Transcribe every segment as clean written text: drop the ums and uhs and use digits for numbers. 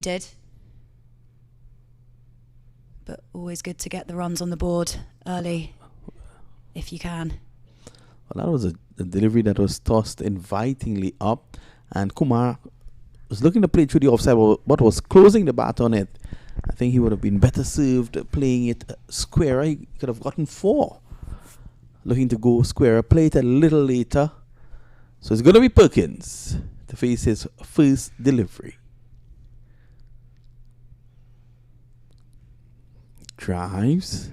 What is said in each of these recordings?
did. But always good to get the runs on the board early, if you can. Well, that was a delivery that was tossed invitingly up, and Kumar was looking to play through the offside, but was closing the bat on it. I think he would have been better served playing it squarer. He could have gotten 4. Looking to go squarer, play it a little later. So it's going to be Perkins to face his first delivery. Drives.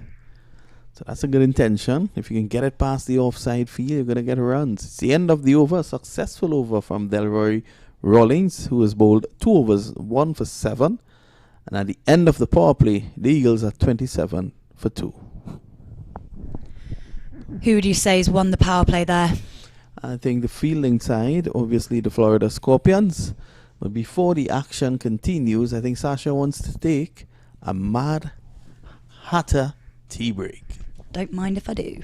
So that's a good intention. If you can get it past the offside field, you're going to get runs. It's the end of the over. Successful over from Delroy Rawlings, who has bowled 2 overs, 1 for 7. And at the end of the power play, the Eagles are 27 for 2. Who would you say has won the power play there? I think the fielding side, obviously the Florida Scorpions. But before the action continues, I think Sasha wants to take a Mad Hatter tea break. Don't mind if I do.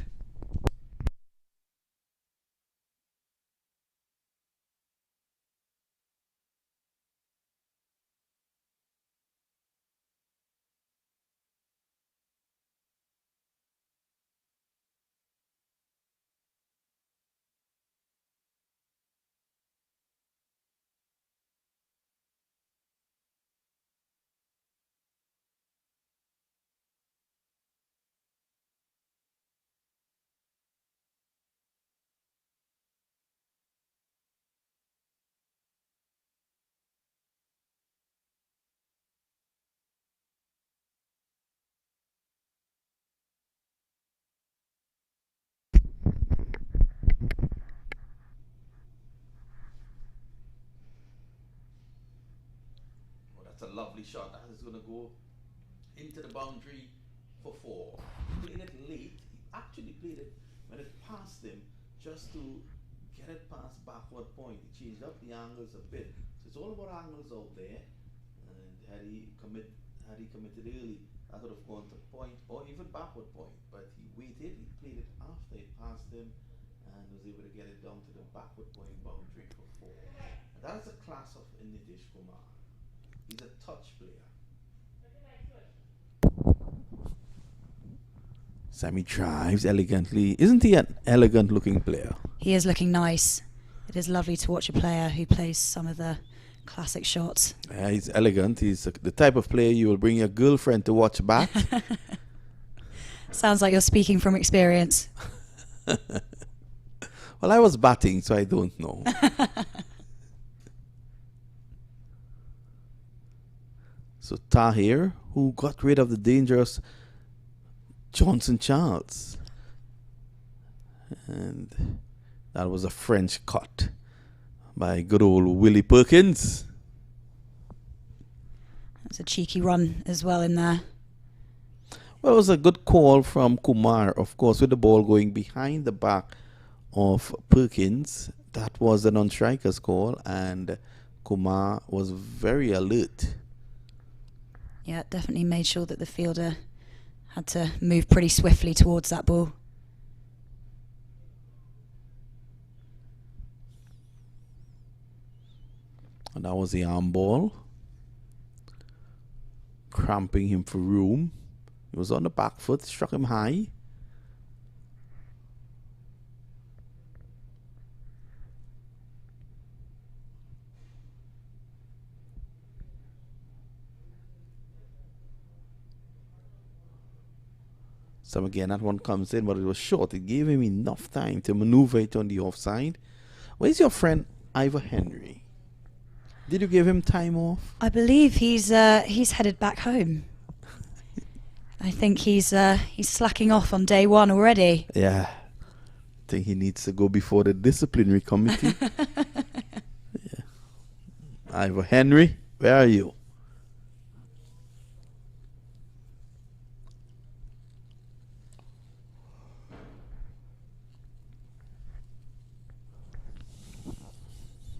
That's a lovely shot. That is going to go into the boundary for 4. He played it late. He actually played it when it passed him just to get it past backward point. He changed up the angles a bit. So it's all about angles out there. And had he committed early, that would have gone to point or even backward point. But he waited. He played it after it passed him and was able to get it down to the backward point boundary for 4. And that is a class of Nitish Kumar. He's a touch player. Sammy drives elegantly. Isn't he an elegant looking player? He is looking nice. It is lovely to watch a player who plays some of the classic shots. Yeah, he's elegant. He's the type of player you will bring your girlfriend to watch bat. Sounds like you're speaking from experience. Well, I was batting, so I don't know. So Tahir, who got rid of the dangerous Johnson Charles. And that was a French cut by good old Willie Perkins. That's a cheeky run as well in there. Well, it was a good call from Kumar, of course, with the ball going behind the back of Perkins. That was the non-striker's call, and Kumar was very alert. Yeah, definitely made sure that the fielder had to move pretty swiftly towards that ball. And that was the arm ball, cramping him for room. He was on the back foot, struck him high. So again, that one comes in, but it was short. It gave him enough time to maneuver it on the offside. Where's your friend Ivor Henry? Did you give him time off? I believe he's headed back home. I think he's slacking off on day 1 already. Yeah. I think he needs to go before the disciplinary committee. Yeah. Ivor Henry, where are you?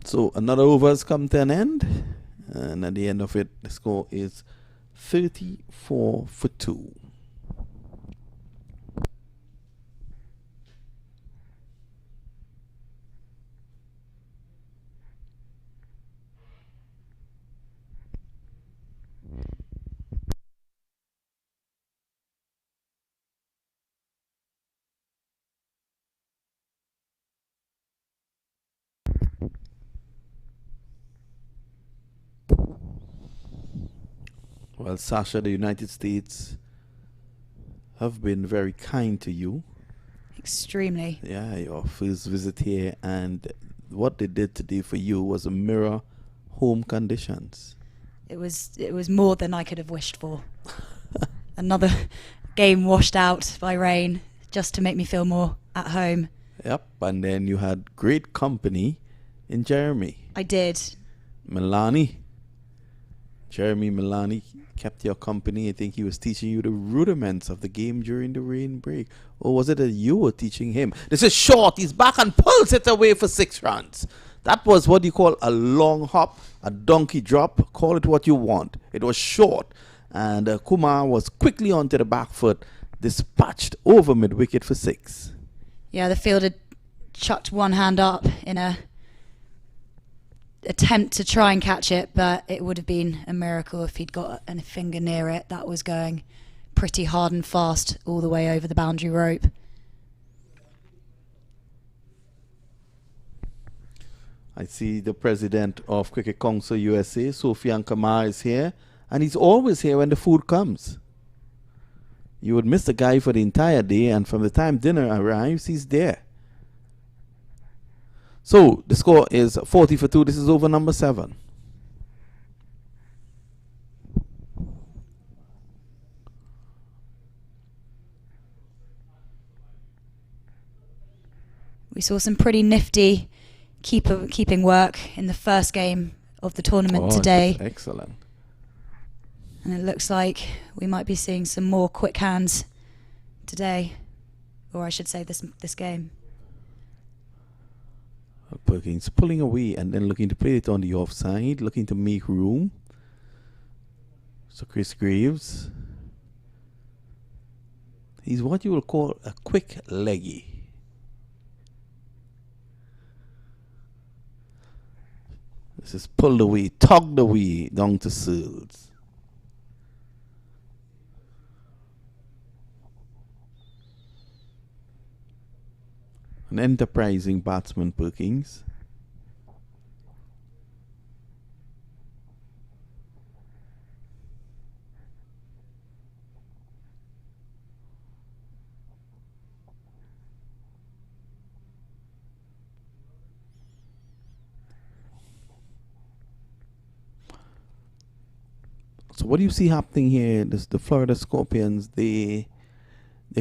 So another over has come to an end, and at the end of it, the score is 34 for 2. Well, Sasha, the United States have been very kind to you. Extremely. Yeah, your first visit here, and what they did today for you was a mirror home conditions. It was more than I could have wished for. Another game washed out by rain just to make me feel more at home. Yep, and then you had great company in Jeremy. I did. Jeremy Milani kept your company. I think he was teaching you the rudiments of the game during the rain break. Or was it that you were teaching him? This is short. He's back and pulls it away for 6 runs. That was what you call a long hop, a donkey drop. Call it what you want. It was short. And Kumar was quickly onto the back foot, dispatched over mid-wicket for 6. Yeah, the fielder chucked one hand up in a attempt to try and catch it, but it would have been a miracle if he'd got a finger near it. That was going pretty hard and fast all the way over the boundary rope. I see the president of Cricket Council USA, Sofian Kamar, is here, and he's always here when the food comes. You would miss the guy for the entire day, and from the time dinner arrives, he's there. So the score is 40 for 2. This is over number 7. We saw some pretty nifty keeping work in the first game of the tournament today. Excellent. And it looks like we might be seeing some more quick hands today, or I should say this game. Perkins pulling away and then looking to play it on the offside, looking to make room. So Chris Graves, he's what you will call a quick leggy. This is pulled away, tugged away down to Searles. An enterprising batsman, Perkins. So what do you see happening here? The Florida Scorpions, they're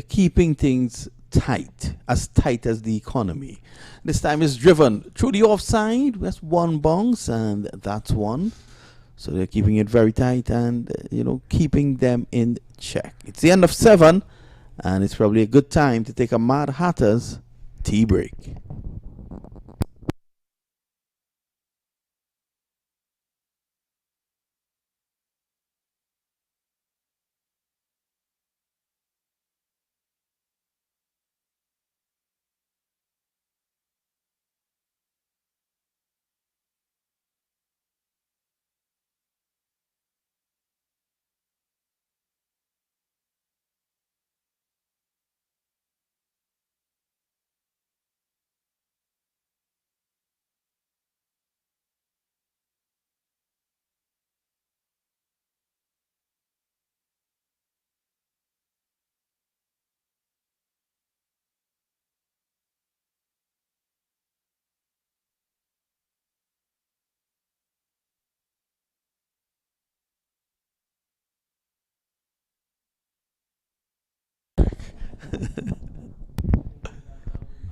keeping things tight as the economy. This time is driven through the offside. That's one bounce, and that's one. So they're keeping it very tight and, keeping them in check. It's the end of 7, and it's probably a good time to take a Mad Hatters tea break.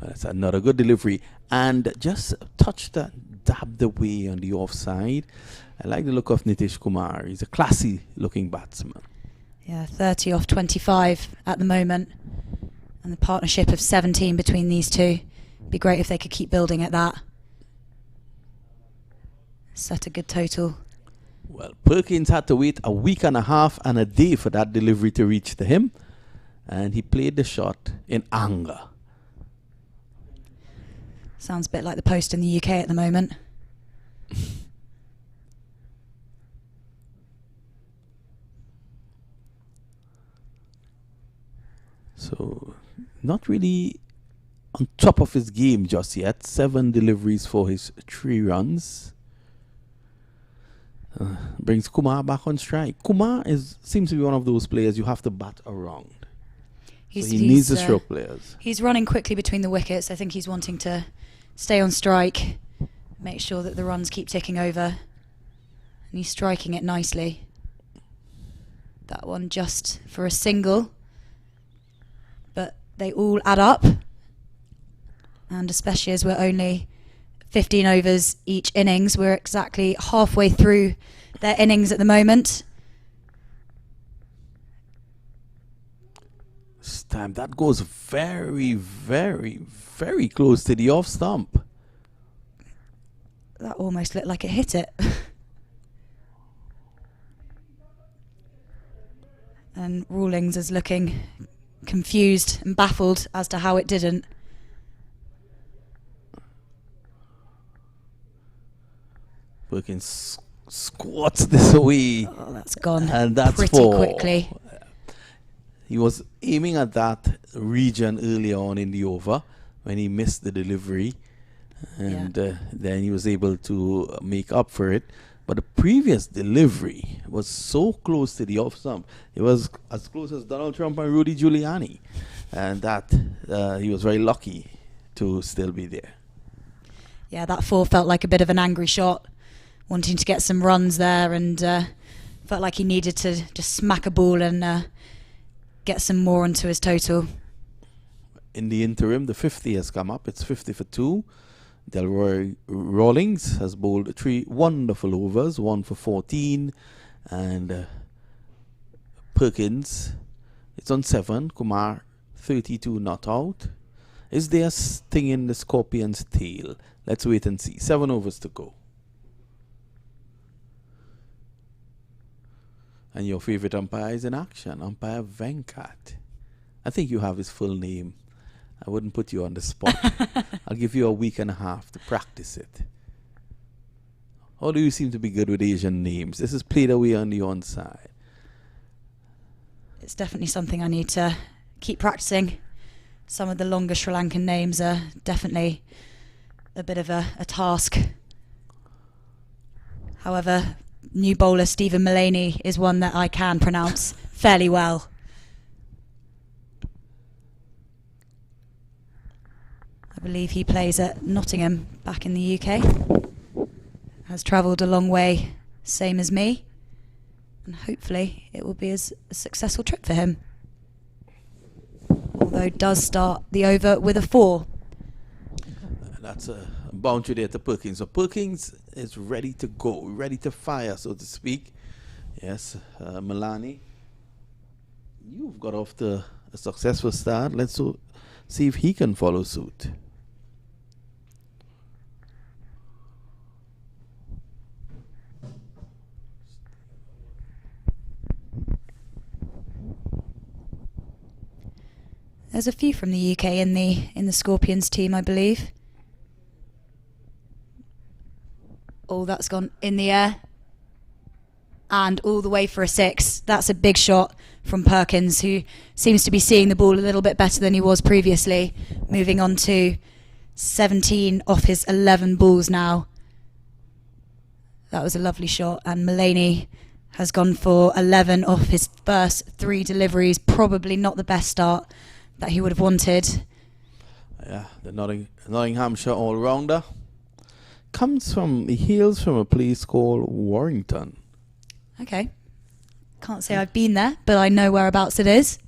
That's another good delivery, and just touched that, dabbed away on the offside. I like the look of Nitish Kumar. He's a classy looking batsman. Yeah, 30 off 25 at the moment, and the partnership of 17 between these two. Be great if they could keep building at that. Set a good total. Well, Perkins had to wait a week and a half and a day for that delivery to reach to him, and he played the shot in anger. Sounds a bit like the post in the UK at the moment. So, not really on top of his game just yet. 7 deliveries for his 3 runs. Brings Kumar back on strike. Kumar seems to be one of those players you have to bat around. So he needs the stroke players. He's running quickly between the wickets. I think he's wanting to stay on strike, make sure that the runs keep ticking over. And he's striking it nicely. That one just for a single. But they all add up. And especially as we're only 15 overs each innings, we're exactly halfway through their innings at the moment. This time that goes very, very, very close to the off stump. That almost looked like it hit it. And Rawlings is looking confused and baffled as to how it didn't. Perkins squats this away. Oh, that's gone. And that's pretty four. Quickly. He was aiming at that region earlier on in the over when he missed the delivery. And then he was able to make up for it. But the previous delivery was so close to the off stump. It was as close as Donald Trump and Rudy Giuliani. And that he was very lucky to still be there. Yeah, that four felt like a bit of an angry shot, wanting to get some runs there, and felt like he needed to just smack a ball and get some more onto his total. In the interim, the 50 has come up. It's 50 for 2. Delroy Rawlings has bowled 3 wonderful overs, 1 for 14. And Perkins, it's on 7. Kumar, 32 not out. Is there a sting in the Scorpion's tail? Let's wait and see. 7 overs to go. And your favorite umpire is in action, umpire Venkat. I think you have his full name. I wouldn't put you on the spot. I'll give you a week and a half to practice it. Although you seem to be good with Asian names. This is played away on the onside. It's definitely something I need to keep practicing. Some of the longer Sri Lankan names are definitely a bit of a task. However, new bowler Stephen Mullaney is one that I can pronounce fairly well. I believe he plays at Nottingham back in the UK. Has travelled a long way, same as me. And hopefully it will be a successful trip for him. Although does start the over with a 4. That's a boundary there to Perkins. So Perkins is ready to go, ready to fire, so to speak. Yes, Milani, you've got off to a successful start. Let's see if he can follow suit. There's a few from the UK in the Scorpions team, I believe. Oh, that's gone in the air. And all the way for a 6. That's a big shot from Perkins, who seems to be seeing the ball a little bit better than he was previously. Moving on to 17 off his 11 balls now. That was a lovely shot. And Mullaney has gone for 11 off his first 3 deliveries. Probably not the best start that he would have wanted. Yeah, the Nottinghamshire all-rounder he hails from a place called Warrington. Okay. Can't say I've been there, but I know whereabouts it is.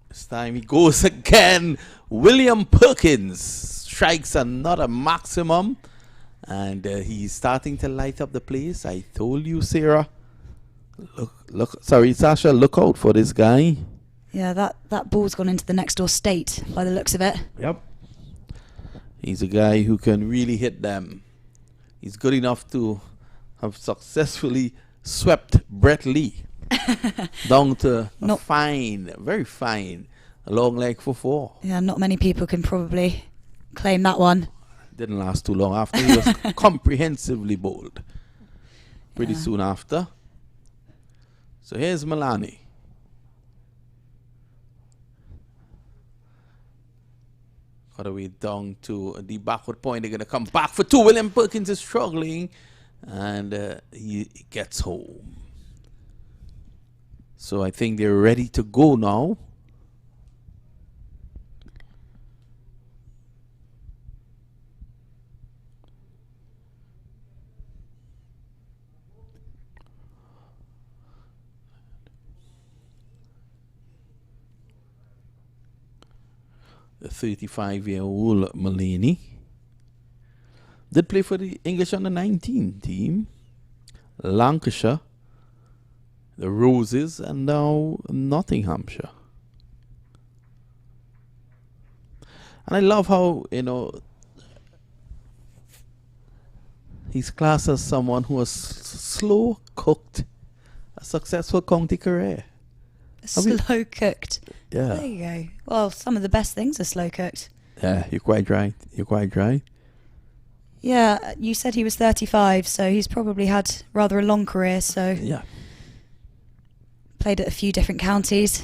This time he goes again. William Perkins strikes another maximum. And he's starting to light up the place. I told you, Sarah. Sorry, Sasha, look out for this guy. Yeah, that ball's gone into the next door state by the looks of it. Yep. He's a guy who can really hit them. He's good enough to have successfully swept Brett Lee down to a fine, very fine, a long leg for 4. Yeah, not many people can probably claim that one. Didn't last too long after he was comprehensively bowled. Pretty soon after. So here's cut away down to the backward point. They're going to come back for two. William Perkins is struggling, and he gets home. So I think they're ready to go now. The 35-year-old Mullaney did play for the English under-19 team, Lancashire, the Roses, and now Nottinghamshire. And I love how, you know, he's classed as someone who has slow cooked a successful county career. Slow cooked. Yeah. There you go. Well, some of the best things are slow cooked. Yeah, you're quite right. You're quite right. Yeah, you said he was 35, so he's probably had rather a long career. So Yeah. played at a few different counties,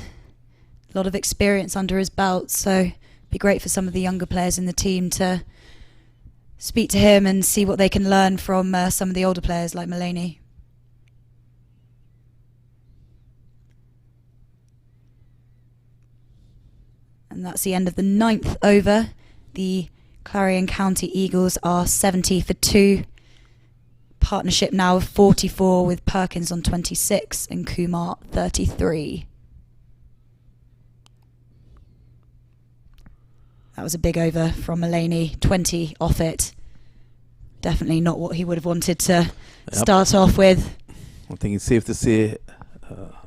a lot of experience under his belt. So it'd be great for some of the younger players in the team to speak to him and see what they can learn from some of the older players like Mullaney. And that's the end of the 9th over. The Clarion County Eagles are 70 for 2. Partnership now of 44 with Perkins on 26 and Kumar 33. That was a big over from Mullaney, 20 off it. Definitely not what he would have wanted to start off with. I think it's safe to say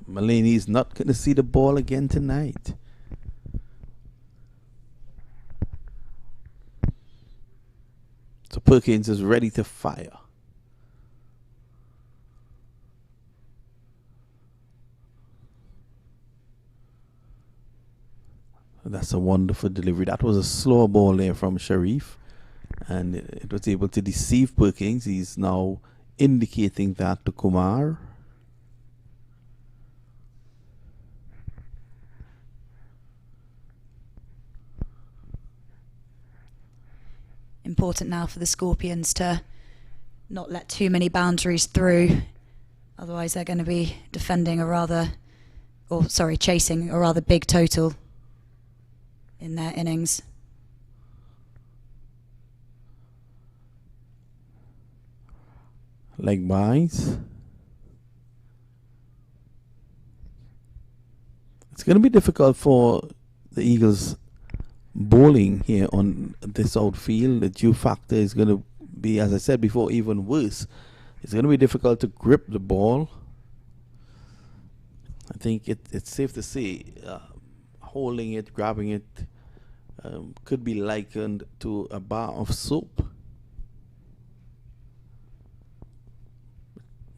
Mullaney is not going to see the ball again tonight. So Perkins is ready to fire. That's a wonderful delivery. That was a slow ball there from Sharif, and it was able to deceive Perkins. He's now indicating that to Kumar. Important now for the Scorpions to not let too many boundaries through. Otherwise they're going to be defending chasing a rather big total in their innings. Leg byes. It's going to be difficult for the Eagles bowling here on this outfield. The dew factor is going to be, as I said before, even worse. It's going to be difficult to grip the ball. I think it's safe to say holding it, grabbing it could be likened to a bar of soap.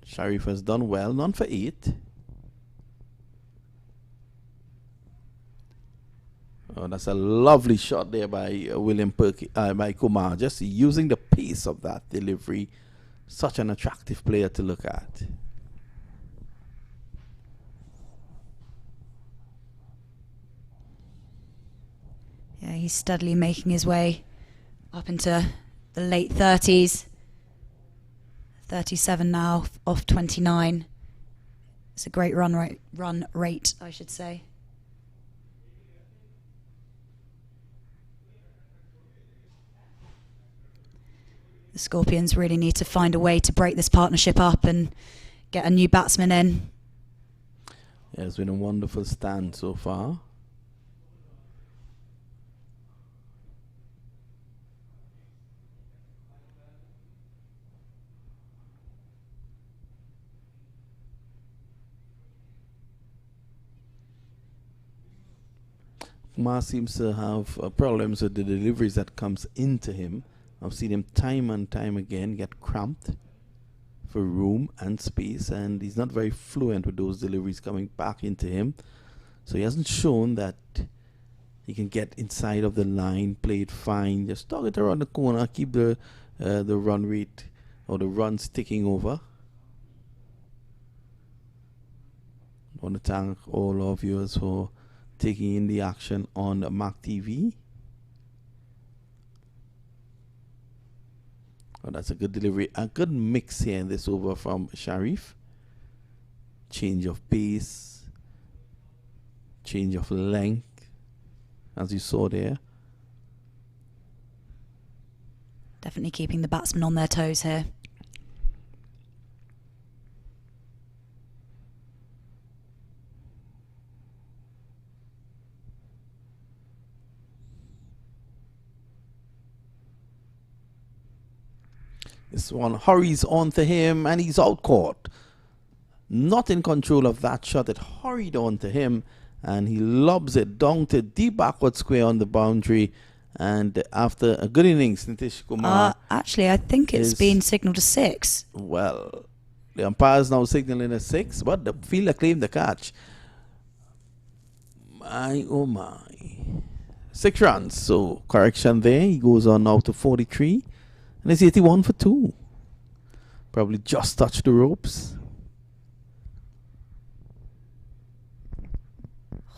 Sharif has done well, none for 8. Oh, that's a lovely shot there by by Kumar. Just using the pace of that delivery. Such an attractive player to look at. Yeah, he's steadily making his way up into the late 30s. 37 now, off 29. It's a great run rate, I should say. The Scorpions really need to find a way to break this partnership up and get a new batsman in. Yeah, it's been a wonderful stand so far. Kumar seems to have problems with the deliveries that comes into him. I've seen him time and time again get cramped for room and space, and he's not very fluent with those deliveries coming back into him. So he hasn't shown that he can get inside of the line, play it fine, just dog it around the corner, keep the run rate or the runs ticking over. I want to thank all our viewers for taking in the action on MAQ TV. Oh, that's a good delivery. A good mix here in this over from Sharif. Change of pace, change of length, as you saw there. Definitely keeping the batsmen on their toes here. This one hurries onto him and he's out caught. Not in control of that shot. It hurried onto him and he lobs it down to deep backward square on the boundary. And after a good innings, Nitish Kumar. Actually, I think it's been signalled a 6. Well, the umpire's now signalling a 6, but the fielder claimed the catch. My, oh my. 6 runs. So, correction there. He goes on now to 43. And it's 81 for 2. Probably just touched the ropes.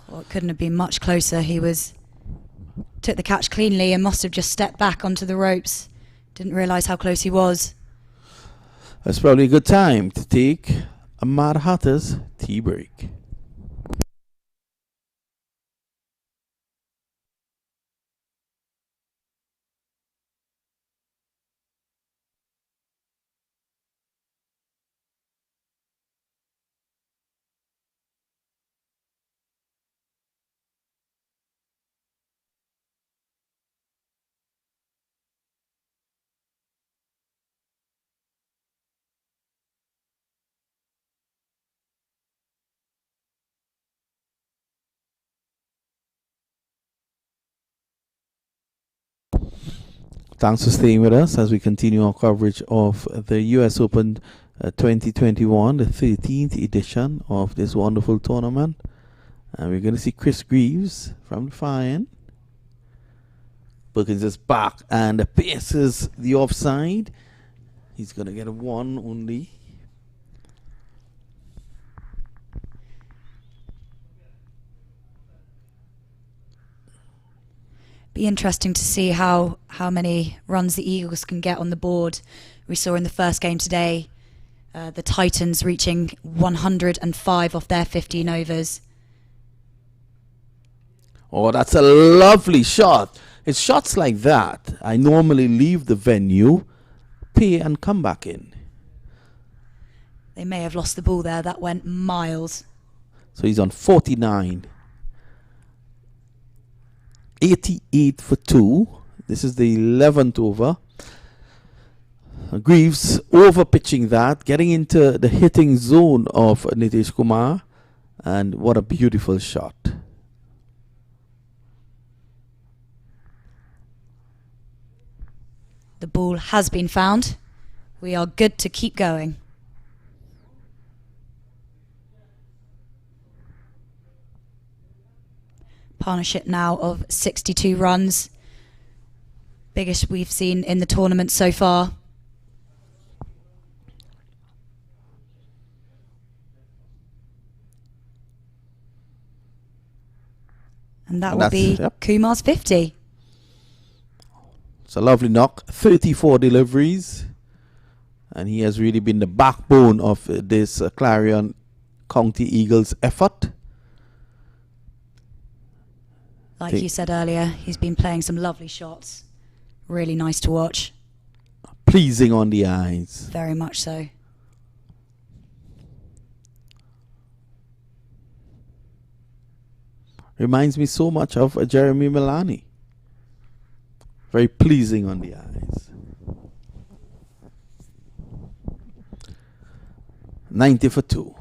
Well, it couldn't have been much closer. He took the catch cleanly and must have just stepped back onto the ropes. Didn't realise how close he was. That's probably a good time to take a Mad Hatter's tea break. Thanks for staying with us as we continue our coverage of the US Open 2021, the 13th edition of this wonderful tournament. And we're going to see Chris Greaves from the far end. Perkins is back and paces the offside. He's going to get a 1 only. Be interesting to see how many runs the Eagles can get on the board. We saw in the first game today the Titans reaching 105 off their 15 overs. Oh, that's a lovely shot. It's shots like that. I normally leave the venue, pay and come back in. They may have lost the ball there. That went miles. So he's on 49. 88 for 2. This is the 11th over. Greaves over pitching that, getting into the hitting zone of Nitish Kumar. And what a beautiful shot. The ball has been found. We are good to keep going. Partnership now of 62 runs. Biggest we've seen in the tournament so far. And that will be Kumar's 50. It's a lovely knock. 34 deliveries. And he has really been the backbone of this Clarion County Eagles effort. Like you said earlier, he's been playing some lovely shots. Really nice to watch. Pleasing on the eyes. Very much so. Reminds me so much of Jeremy Milani. Very pleasing on the eyes. 90 for 2.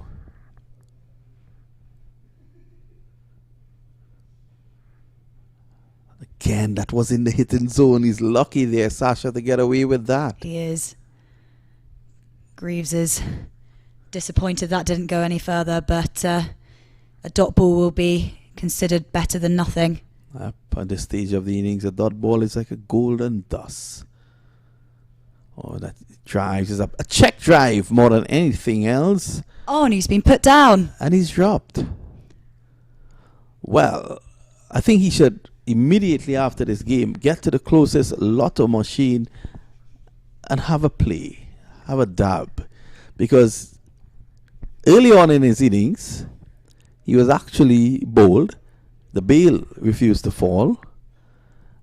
Again, that was in the hitting zone. He's lucky there, Sasha, to get away with that. He is. Greaves is disappointed that didn't go any further, but a dot ball will be considered better than nothing. At this stage of the innings, a dot ball is like a golden dust. Oh, that drives is a check drive more than anything else. Oh, and he's been put down. And he's dropped. Well, I think he should immediately after this game get to the closest lotto machine and have a play, have a dab, because early on in his innings, he was actually bowled. The bail refused to fall.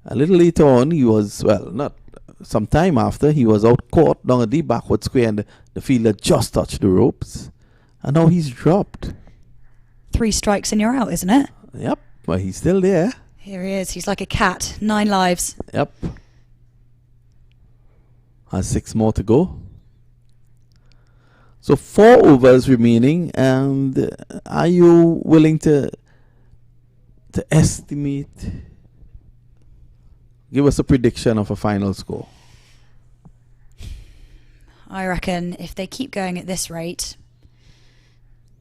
A little later on, he was, well, not some time after, he was out caught down a deep backward square and the fielder just touched the ropes. And now he's dropped. 3 strikes and you're out, isn't it? Yep, but he's still there. Here he is. He's like a cat. 9 lives. Yep. Has 6 more to go. So 4 overs remaining, and are you willing to estimate? Give us a prediction of a final score. I reckon if they keep going at this rate,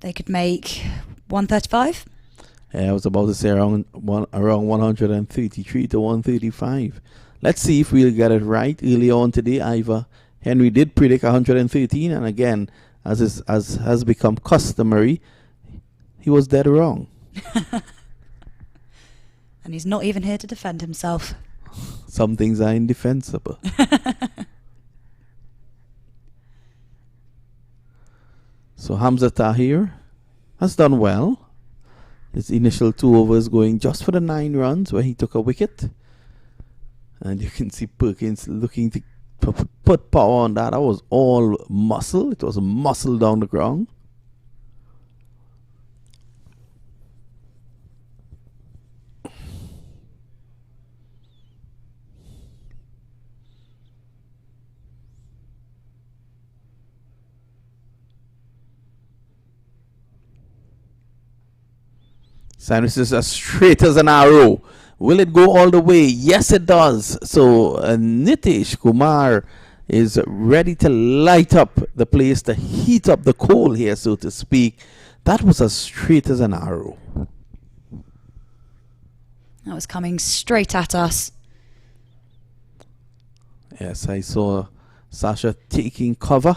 they could make 135. Yeah, I was about to say around 133 to 135. Let's see if we'll get it right. Early on today, Ivor Henry did predict 113, and again, as has become customary, he was dead wrong. And he's not even here to defend himself. Some things are indefensible. So Hamza Tahir has done well. His initial 2 overs going just for the 9 runs where he took a wicket. And you can see Perkins looking to put power on that. That was all muscle. It was a muscle down the ground. Cyrus is as straight as an arrow. Will it go all the way? Yes, it does. So Nitish Kumar is ready to light up the place, to heat up the coal here, so to speak. That was as straight as an arrow. That was coming straight at us. Yes, I saw Sasha taking cover.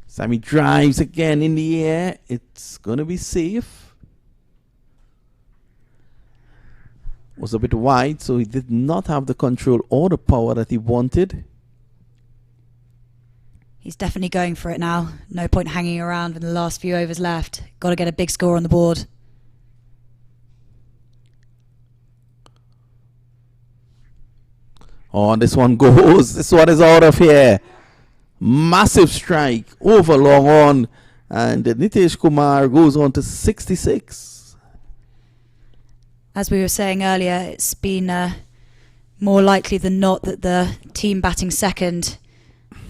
Sammy drives again in the air. It's going to be safe. Was a bit wide, so he did not have the control or the power that he wanted. He's definitely going for it now. No point hanging around with the last few overs left. Got to get a big score on the board. Oh, this one goes. This one is out of here. Massive strike over long on, and Nitish Kumar goes on to 66. As we were saying earlier, it's been more likely than not that the team batting second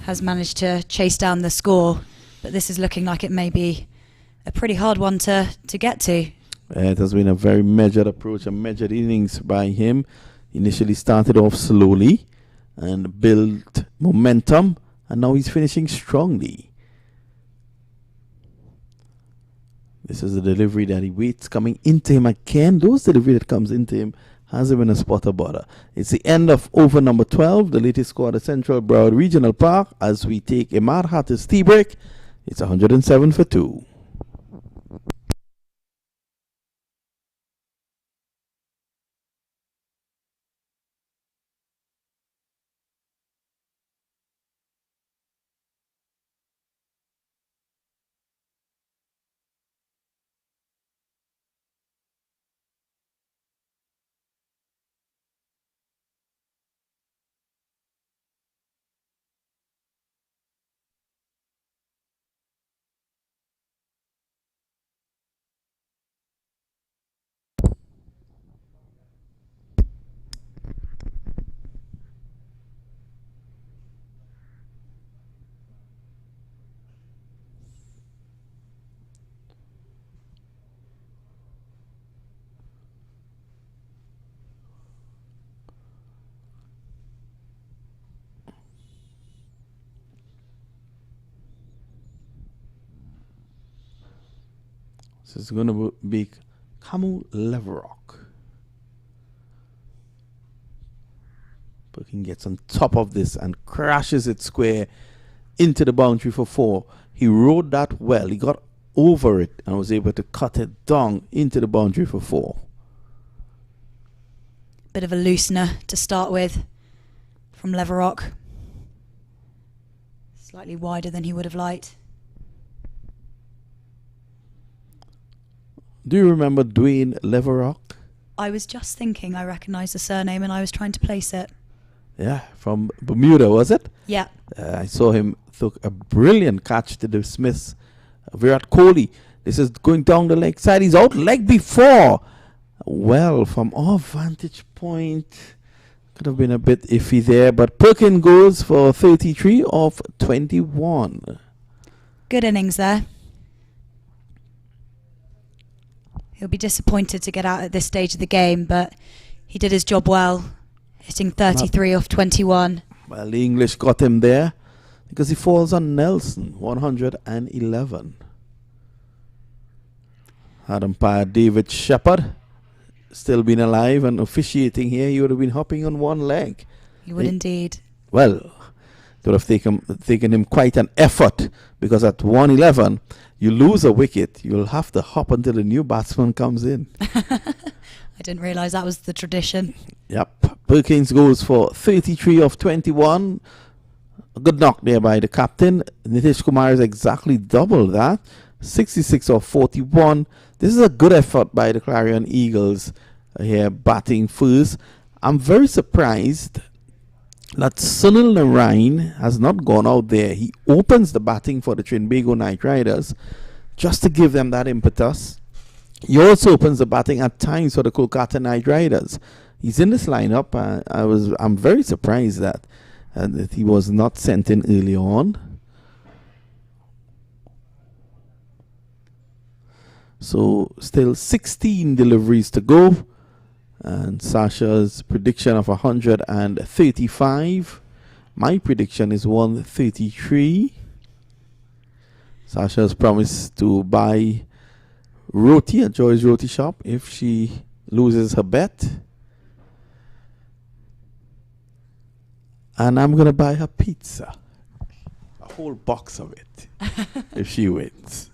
has managed to chase down the score, but this is looking like it may be a pretty hard one to get to. It has been a very measured approach, a measured innings by him. Initially started off slowly and built momentum, and now he's finishing strongly. This is the delivery that he waits coming into him again. Those delivery that comes into him has him in a spot of bother. It's the end of over number 12, the latest score at the Central Broward Regional Park, as we take a Mad Hatters tea break. It's 107 for 2. This is going to be Camu Leverock. Perkin gets on top of this and crashes it square into the boundary for 4. He rode that well. He got over it and was able to cut it down into the boundary for 4. Bit of a loosener to start with from Leverock. Slightly wider than he would have liked. Do you remember Dwayne Leverock? I was just thinking I recognised the surname and I was trying to place it. Yeah, from Bermuda, was it? Yeah. I saw him took a brilliant catch to dismiss Virat Kohli. This is going down the leg side. He's out leg before. Well, from our vantage point, could have been a bit iffy there, but Perkins goes for 33 of 21. Good innings there. He'll be disappointed to get out at this stage of the game, but he did his job well, hitting 33 off 21. Well, the English got him there because he falls on Nelson, 111. Had umpire David Shepherd still been alive and officiating here, he would have been hopping on one leg. He would indeed. Well, it would have taken him quite an effort, because at 111, you lose a wicket, you'll have to hop until the new batsman comes in. I didn't realise that was the tradition. Yep. Perkins goes for 33 of 21. A good knock there by the captain. Nitish Kumar is exactly double that. 66 of 41. This is a good effort by the Clarion Eagles here batting first. I'm very surprised that Sunil Narain has not gone out there. He opens the batting for the Trinbago Knight Riders just to give them that impetus. He also opens the batting at times for the Kolkata Knight Riders. He's in this lineup. I'm very surprised that he was not sent in early on. So still 16 deliveries to go. And Sasha's prediction of 135. My prediction is 133. Sasha's promised to buy roti at Joy's Roti Shop if she loses her bet. And I'm going to buy her pizza. A whole box of it. If she wins.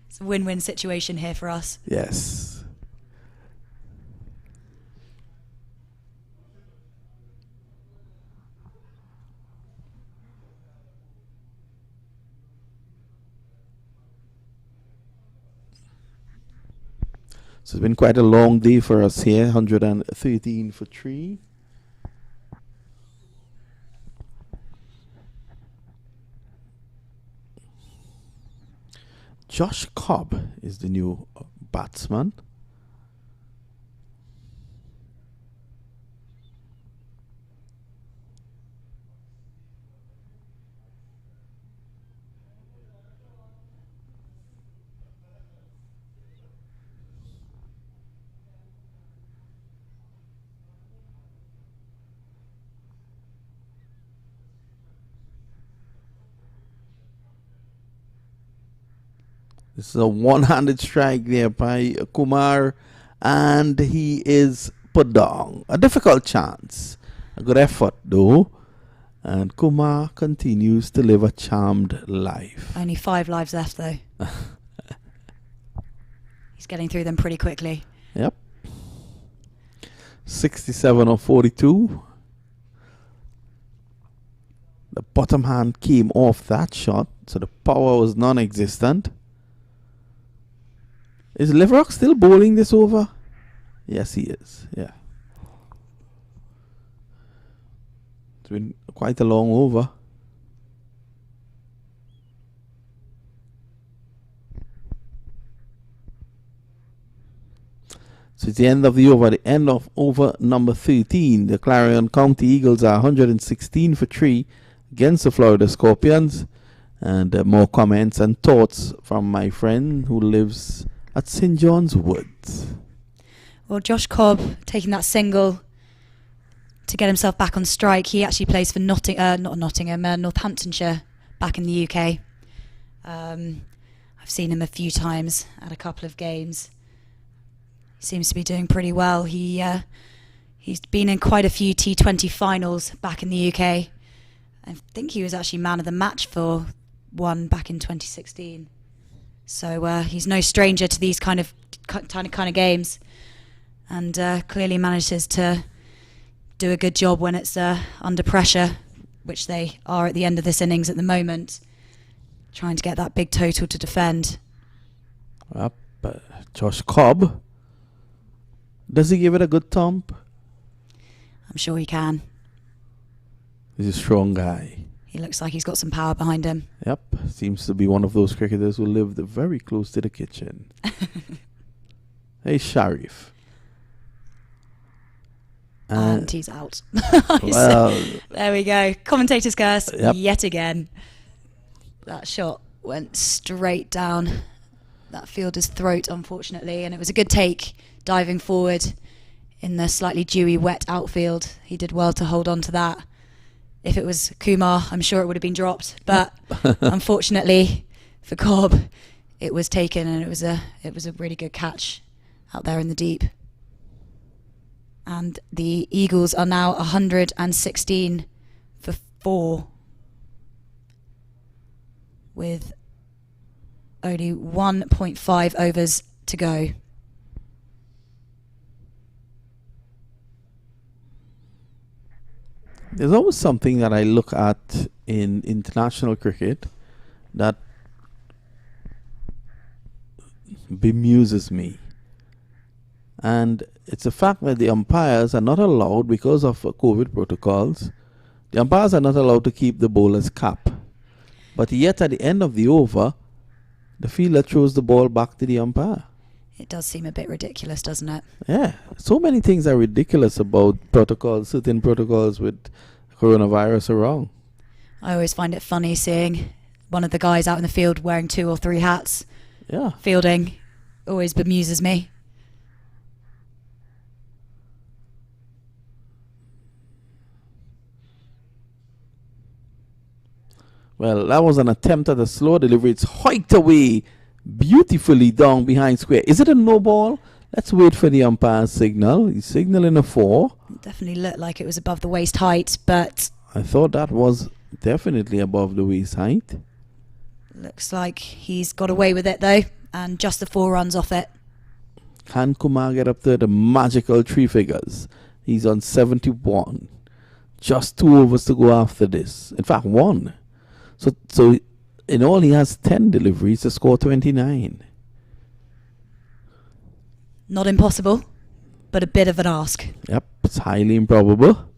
It's a win-win situation here for us. Yes. So it's been quite a long day for us here. 113 for 3. Josh Cobb is the new batsman. This is a one-handed strike there by Kumar, and he is put down. A difficult chance. A good effort, though. And Kumar continues to live a charmed life. Only 5 lives left, though. He's getting through them pretty quickly. Yep. 67 of 42. The bottom hand came off that shot, so the power was non-existent. Is Leverock still bowling this over? Yes, he is. Yeah. It's been quite a long over. So it's the end of the over, the end of over number 13. The Clarion County Eagles are 116 for 3 against the Florida Scorpions. And more comments and thoughts from my friend who lives at St. John's Woods. Well, Josh Cobb taking that single to get himself back on strike. He actually plays for Northamptonshire back in the UK. I've seen him a few times at a couple of games. He seems to be doing pretty well. He's been in quite a few T20 finals back in the UK. I think he was actually man of the match for one back in 2016. So he's no stranger to these kind of games, and clearly manages to do a good job when it's under pressure, which they are at the end of this innings at the moment, trying to get that big total to defend. Up, Josh Cobb. Does he give it a good thump? I'm sure he can. He's a strong guy. He looks like he's got some power behind him. Yep, seems to be one of those cricketers who lived very close to the kitchen. Hey, Sharif. And he's out. Well, there we go. Commentator's curse yep. yet again. That shot went straight down that fielder's throat, unfortunately, and it was a good take, diving forward in the slightly dewy, wet outfield. He did well to hold on to that. If it was Kumar, I'm sure it would have been dropped, but unfortunately for Cobb, it was taken, and it was a really good catch out there in the deep. And the Eagles are now 116 for 4, with only 1.5 overs to go. There's always something that I look at in international cricket that bemuses me. And it's the fact that the umpires are not allowed, because of COVID protocols, the umpires are not allowed to keep the bowler's cap. But yet at the end of the over, the fielder throws the ball back to the umpire. It does seem a bit ridiculous, doesn't it? Yeah, so many things are ridiculous about protocols. Certain protocols with coronavirus are wrong. I always find it funny seeing one of the guys out in the field wearing 2 or 3 hats. Yeah. Fielding always bemuses me. Well, that was an attempt at a slow delivery. It's hiked away beautifully down behind square. Is it a no ball? Let's wait for the umpire's signal. He's signaling a 4. It definitely looked like it was above the waist height, but I thought that was definitely above the waist height. looks like he's got away with it though, and just the 4 runs off it. Can Kumar get up to the magical 3 figures? He's on 71. Just 2 overs to go after this. In fact, 1. So in all, he has 10 deliveries to score 29. Not impossible, but a bit of an ask. Yep, it's highly improbable.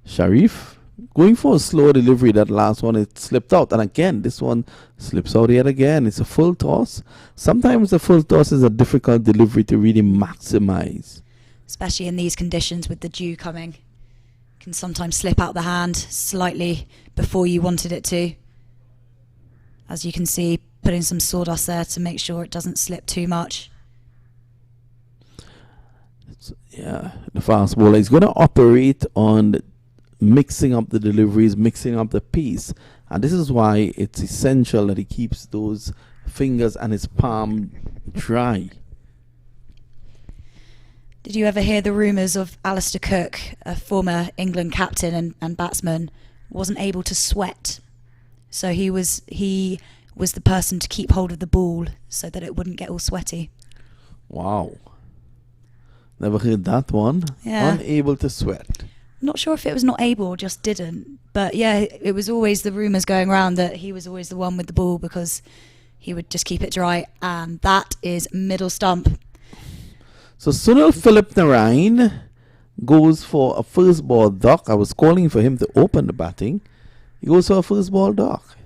Sharif going for a slow delivery. That last one, it slipped out. And again, this one slips out yet again. It's a full toss. Sometimes the full toss is a difficult delivery to really maximize. Especially in these conditions with the dew coming. Can sometimes slip out the hand slightly before you wanted it to. As you can see, putting some sawdust there to make sure it doesn't slip too much. Yeah, the fast bowler is going to operate on mixing up the deliveries, mixing up the piece. And this is why it's essential that he keeps those fingers and his palm dry. Did you ever hear the rumours of Alistair Cook, a former England captain and batsman, wasn't able to sweat? So he was the person to keep hold of the ball so that it wouldn't get all sweaty. Wow. Never heard that one. Yeah. Unable to sweat. I'm not sure if it was not able or just didn't. But yeah, it was always the rumours going around that he was always the one with the ball because he would just keep it dry. And that is middle stump. So Sunil Philip Narain goes for a first ball duck. I was calling for him to open the batting. He goes for a first ball duck.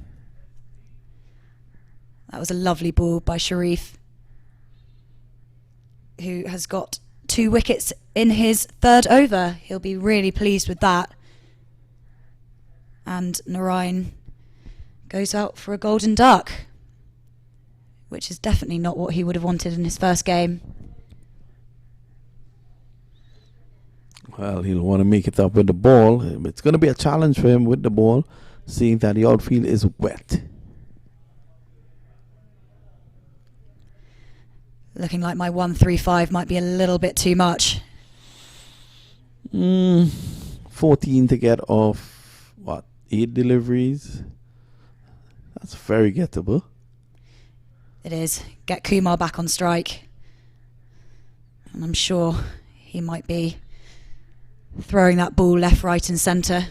That was a lovely ball by Sharif, who has got 2 wickets in his 3rd over. He'll be really pleased with that. And Narain goes out for a golden duck, which is definitely not what he would have wanted in his first game. Well, he'll want to make it up with the ball. It's going to be a challenge for him with the ball, seeing that the outfield is wet. Looking like my 135 might be a little bit too much. 14 to get off, 8 deliveries? That's very gettable. It is. Get Kumar back on strike. And I'm sure he might be throwing that ball left, right and centre.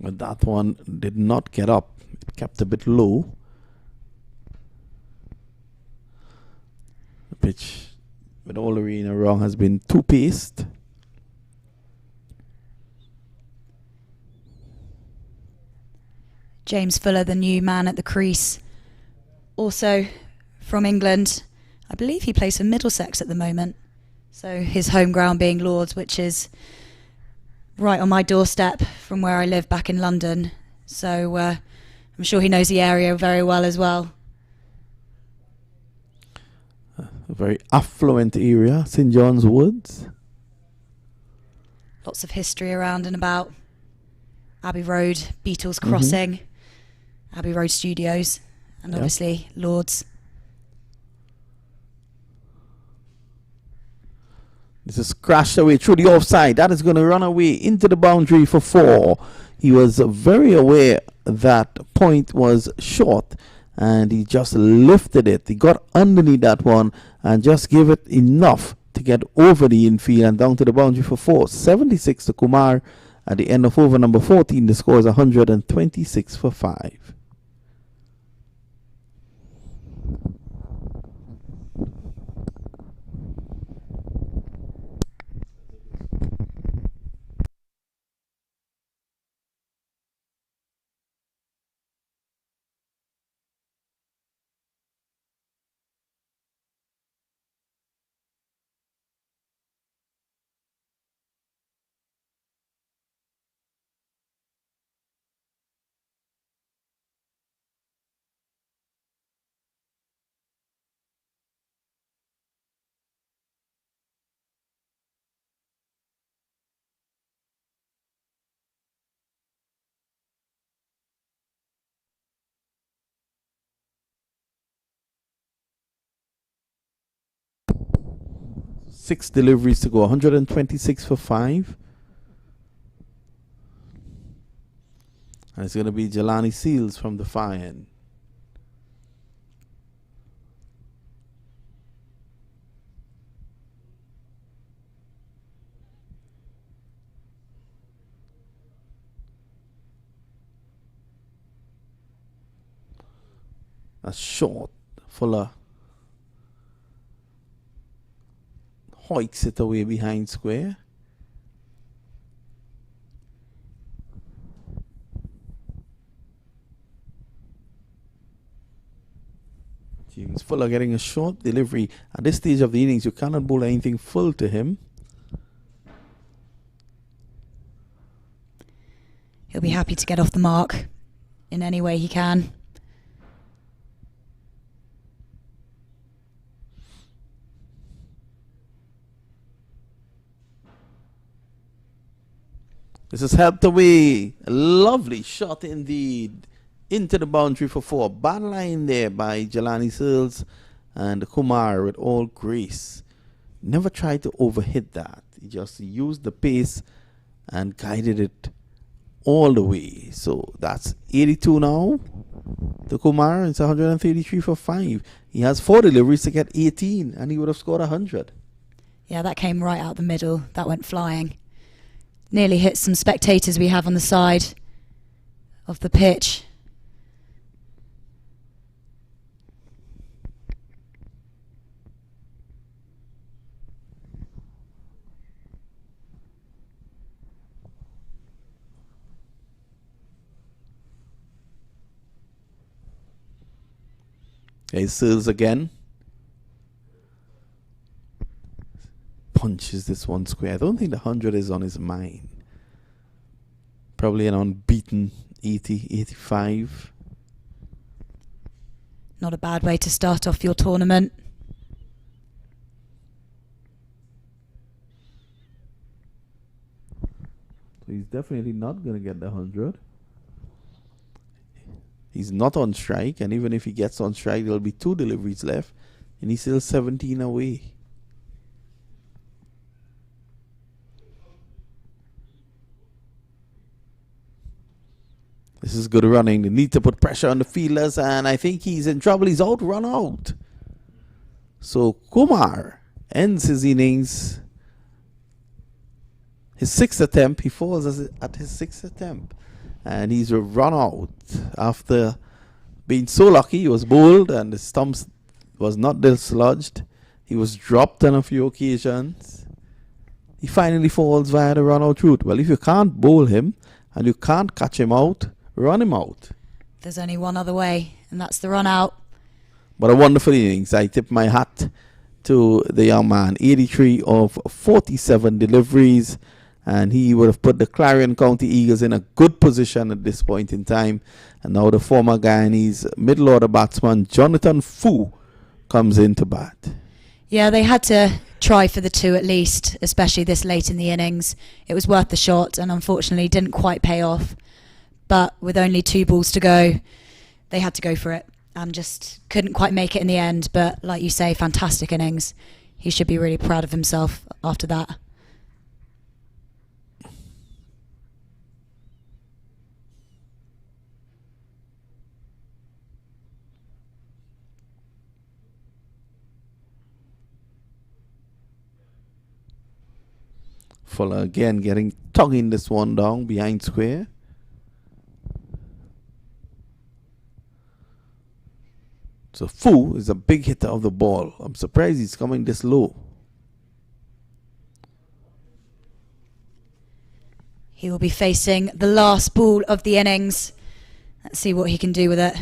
But that one did not get up. It kept a bit low. The pitch, with all arena wrong, has been too paced. James Fuller, the new man at the crease, also from England. I believe he plays for Middlesex at the moment. So his home ground being Lords, which is right on my doorstep from where I live back in London. So I'm sure he knows the area very well as well. A very affluent area, St. John's Woods. Lots of history around and about. Abbey Road, Beatles Crossing, Abbey Road Studios, and obviously Lords. This is crashed away through the offside. That is going to run away into the boundary for 4. He was very aware that point was short and he just lifted it. He got underneath that one and just gave it enough to get over the infield and down to the boundary for 4. 76 to Kumar. At the end of over number 14, the score is 126 for 5. Six deliveries to go, 126 for 5. And it's going to be Jelani Seals from the far end. That's short. Fuller hoiks it away behind square. James Fuller getting a short delivery. At this stage of the innings, you cannot bowl anything full to him. He'll be happy to get off the mark in any way he can. This is helped away. A lovely shot indeed. Into the boundary for 4. Bad line there by Jelani Seals and Kumar with all grace. Never tried to overhit that. He just used the pace and guided it all the way. So that's 82 now. To Kumar, it's 133 for 5. He has 4 deliveries to get 18 and he would have scored 100. Yeah, that came right out the middle. That went flying. Nearly hit some spectators we have on the side of the pitch. Okay, Seals again. Punches this one square. I don't think the 100 is on his mind. Probably an unbeaten 80, 85. Not a bad way to start off your tournament. So he's definitely not going to get the 100. He's not on strike, and even if he gets on strike, there'll be 2 deliveries left, and he's still 17 away. This is good running. They need to put pressure on the fielders, and I think he's in trouble. He's out, run out. So Kumar ends his innings. His 6th attempt. He falls at his 6th attempt. And he's run out after being so lucky. He was bowled and the stumps was not dislodged. He was dropped on a few occasions. He finally falls via the run out route. Well, if you can't bowl him and you can't catch him out, run him out. There's only one other way, and that's the run out. But a wonderful innings. I tip my hat to the young man. 83 of 47 deliveries. And he would have put the Clarion County Eagles in a good position at this point in time. And now the former Guyanese middle order batsman Jonathan Fu comes in to bat. Yeah, they had to try for the 2 at least, especially this late in the innings. It was worth the shot and unfortunately didn't quite pay off. But with only 2 balls to go, they had to go for it and just couldn't quite make it in the end. But like you say, fantastic innings. He should be really proud of himself after that. Fuller again tugging this one down behind square. So Fu is a big hitter of the ball. I'm surprised he's coming this low. He will be facing the last ball of the innings. Let's see what he can do with it.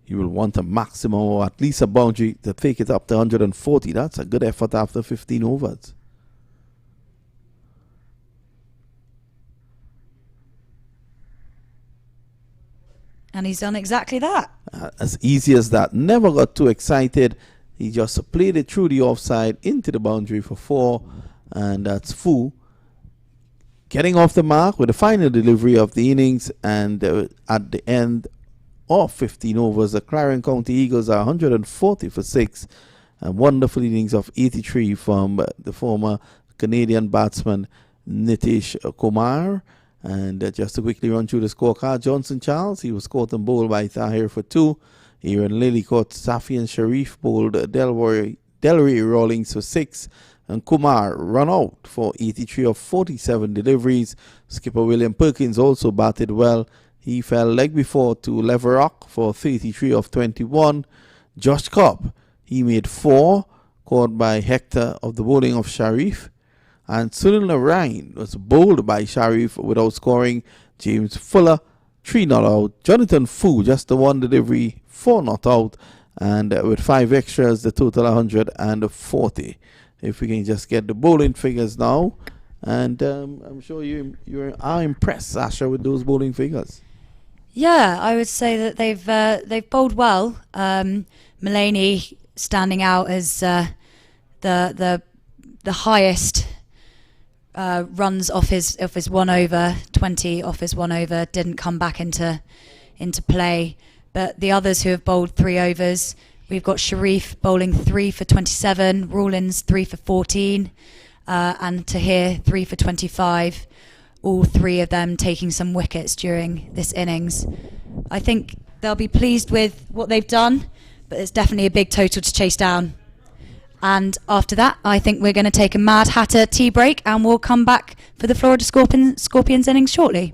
He will want a maximum or at least a boundary to take it up to 140. That's a good effort after 15 overs. And he's done exactly that. As easy as that. Never got too excited. He just played it through the offside into the boundary for 4. And that's Fu getting off the mark with the final delivery of the innings. And at the end of 15 overs, the Clarion County Eagles are 140 for 6. And wonderful innings of 83 from the former Canadian batsman Nitish Kumar. And just to quickly run through the scorecard, Johnson Charles, he was caught and bowled by Tahir for 2. Aaron Lilly caught Safian Sharif, bowled Delroy Rawlings for 6. And Kumar run out for 83 of 47 deliveries. Skipper William Perkins also batted well. He fell leg before to Leverock for 33 of 21. Josh Cobb, he made 4, caught by Hector of the bowling of Sharif. And Sunil Narain was bowled by Sharif without scoring. James Fuller, 3 not out. Jonathan Fu, just the 1 delivery, 4 not out. And with 5 extras, the total 140. If we can just get the bowling figures now. And I'm sure you are impressed, Sasha, with those bowling figures. Yeah, I would say that they've bowled well. Mulaney standing out as the highest runs off his 1 over, 20 off his 1 over, didn't come back into play. But the others who have bowled 3 overs, we've got Sharif bowling 3 for 27, Rawlins 3 for 14, and Tahir 3 for 25. All 3 of them taking some wickets during this innings. I think they'll be pleased with what they've done, but it's definitely a big total to chase down. And after that, I think we're going to take a Mad Hatter tea break, and we'll come back for the Florida Scorpions innings shortly.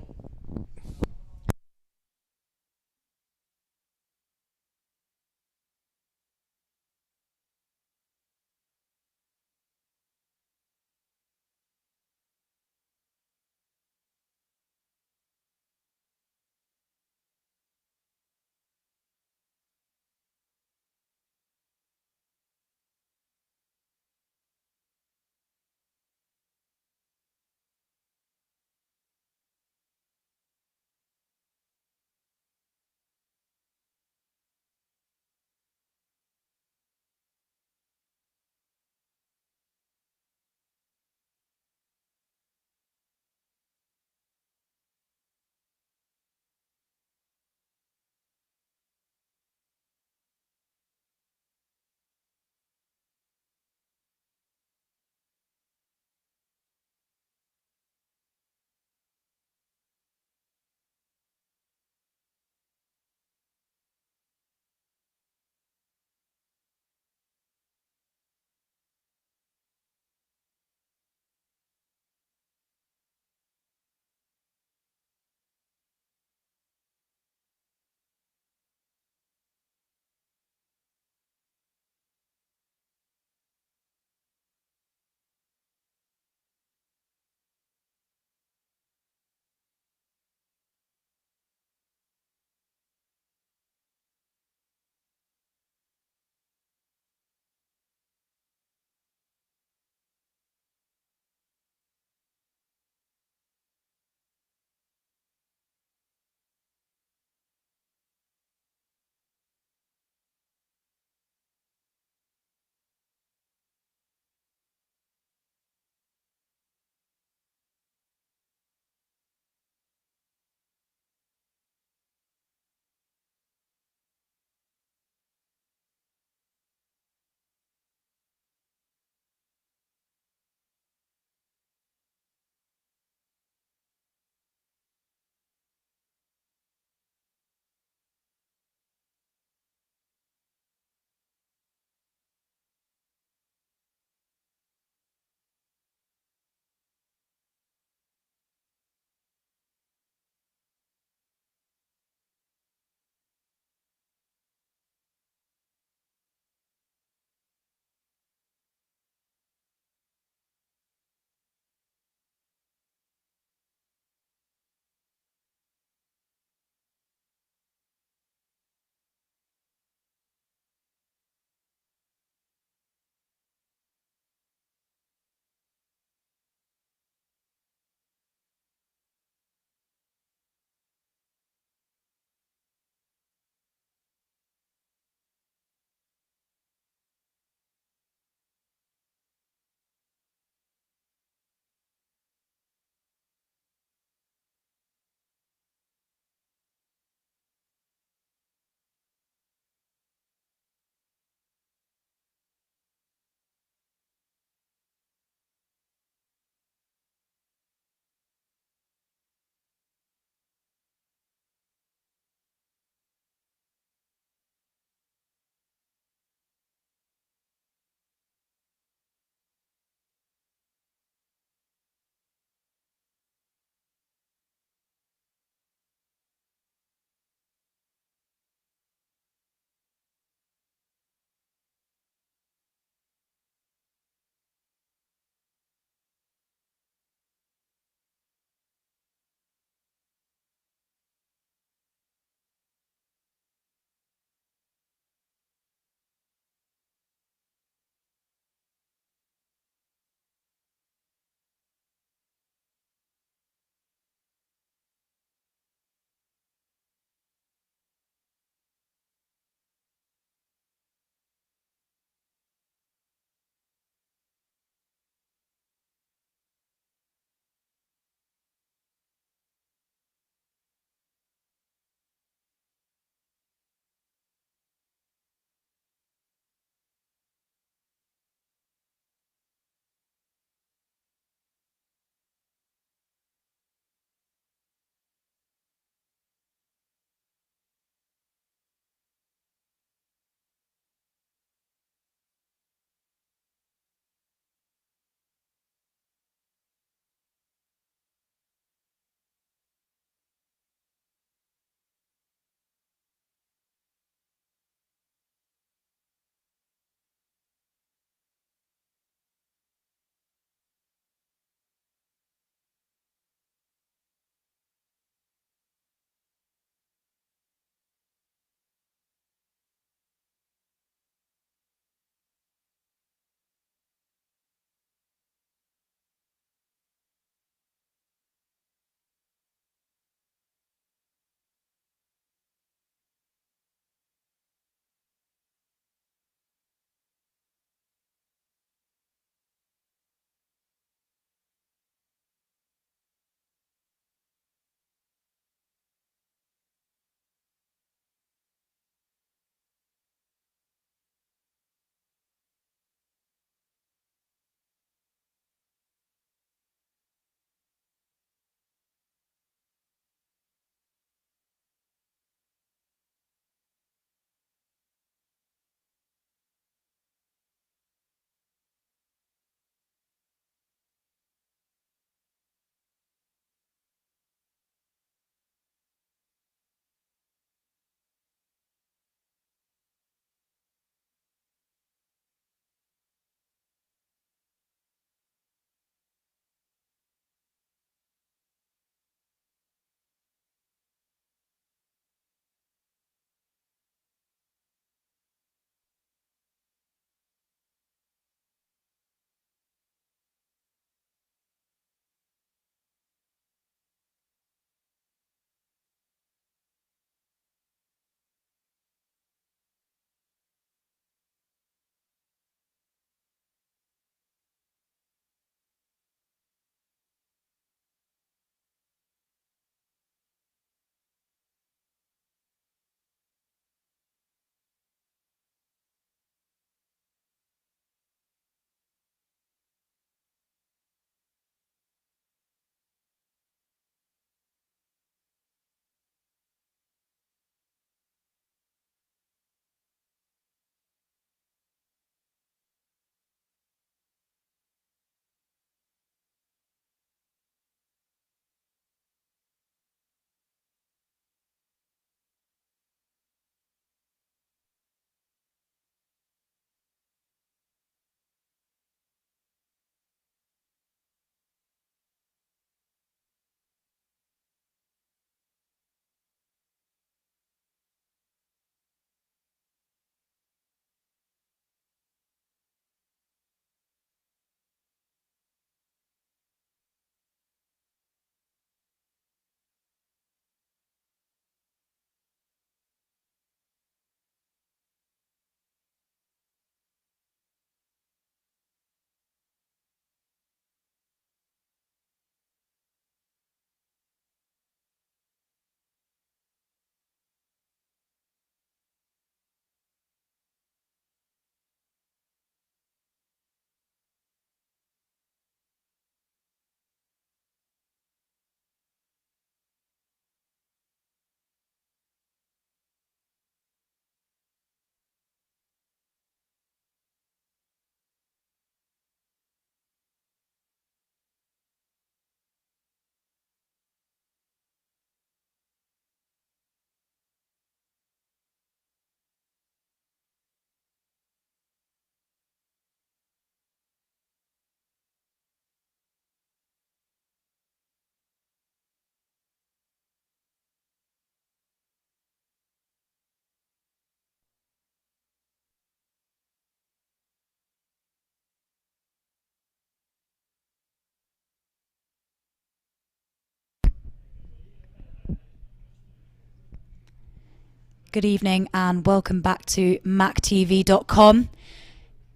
Good evening and welcome back to MAQ TV.com.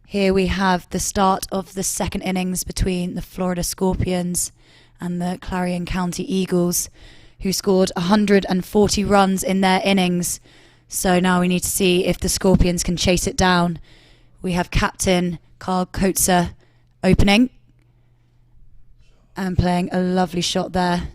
Here we have the start of the second innings between the Florida Scorpions and the Clarion County Eagles, who scored 140 runs in their innings. So now we need to see if the Scorpions can chase it down. We have captain Carl Coetzer opening and playing a lovely shot there.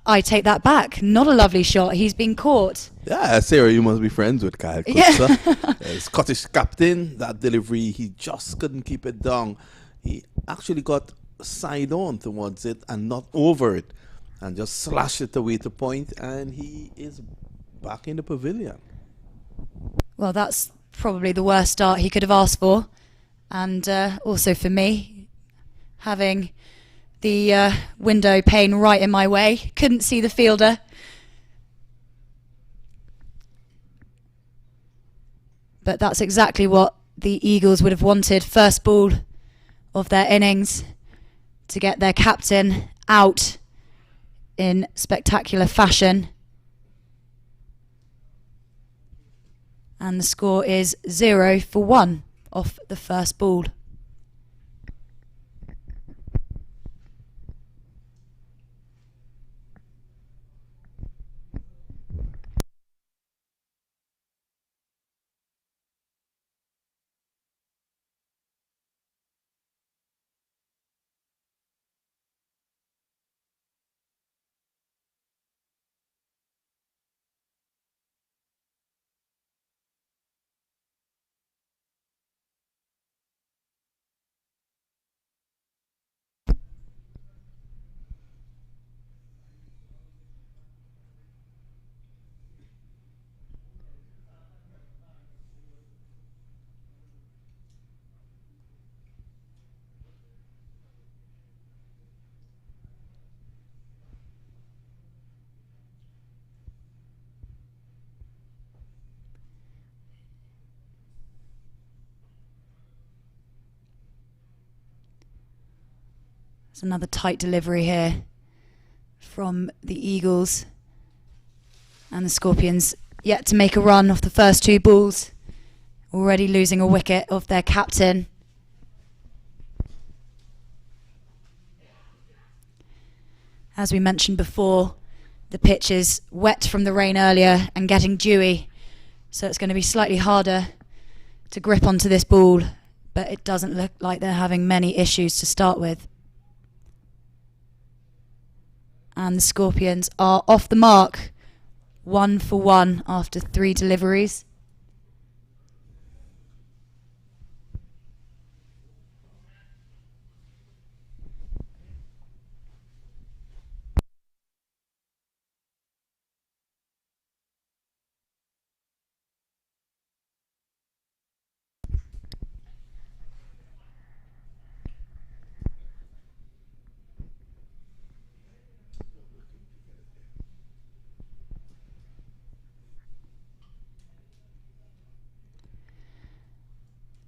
I take that back. Not a lovely shot. He's been caught. Yeah, Sarah, you must be friends with Kyle Coetzer. Scottish captain. That delivery, he just couldn't keep it down. He actually got side on towards it and not over it, and just slashed it away to point, and he is back in the pavilion. Well, that's probably the worst start he could have asked for. And also for me, having the window pane right in my way, couldn't see the fielder. But that's exactly what the Eagles would have wanted. First ball of their innings to get their captain out in spectacular fashion. And the score is 0-1 off the first ball. It's another tight delivery here from the Eagles. And the Scorpions yet to make a run off the first two balls. Already losing a wicket of their captain. As we mentioned before, the pitch is wet from the rain earlier and getting dewy. So it's going to be slightly harder to grip onto this ball. But it doesn't look like they're having many issues to start with. And the Scorpions are off the mark, 1 for 1 after 3 deliveries.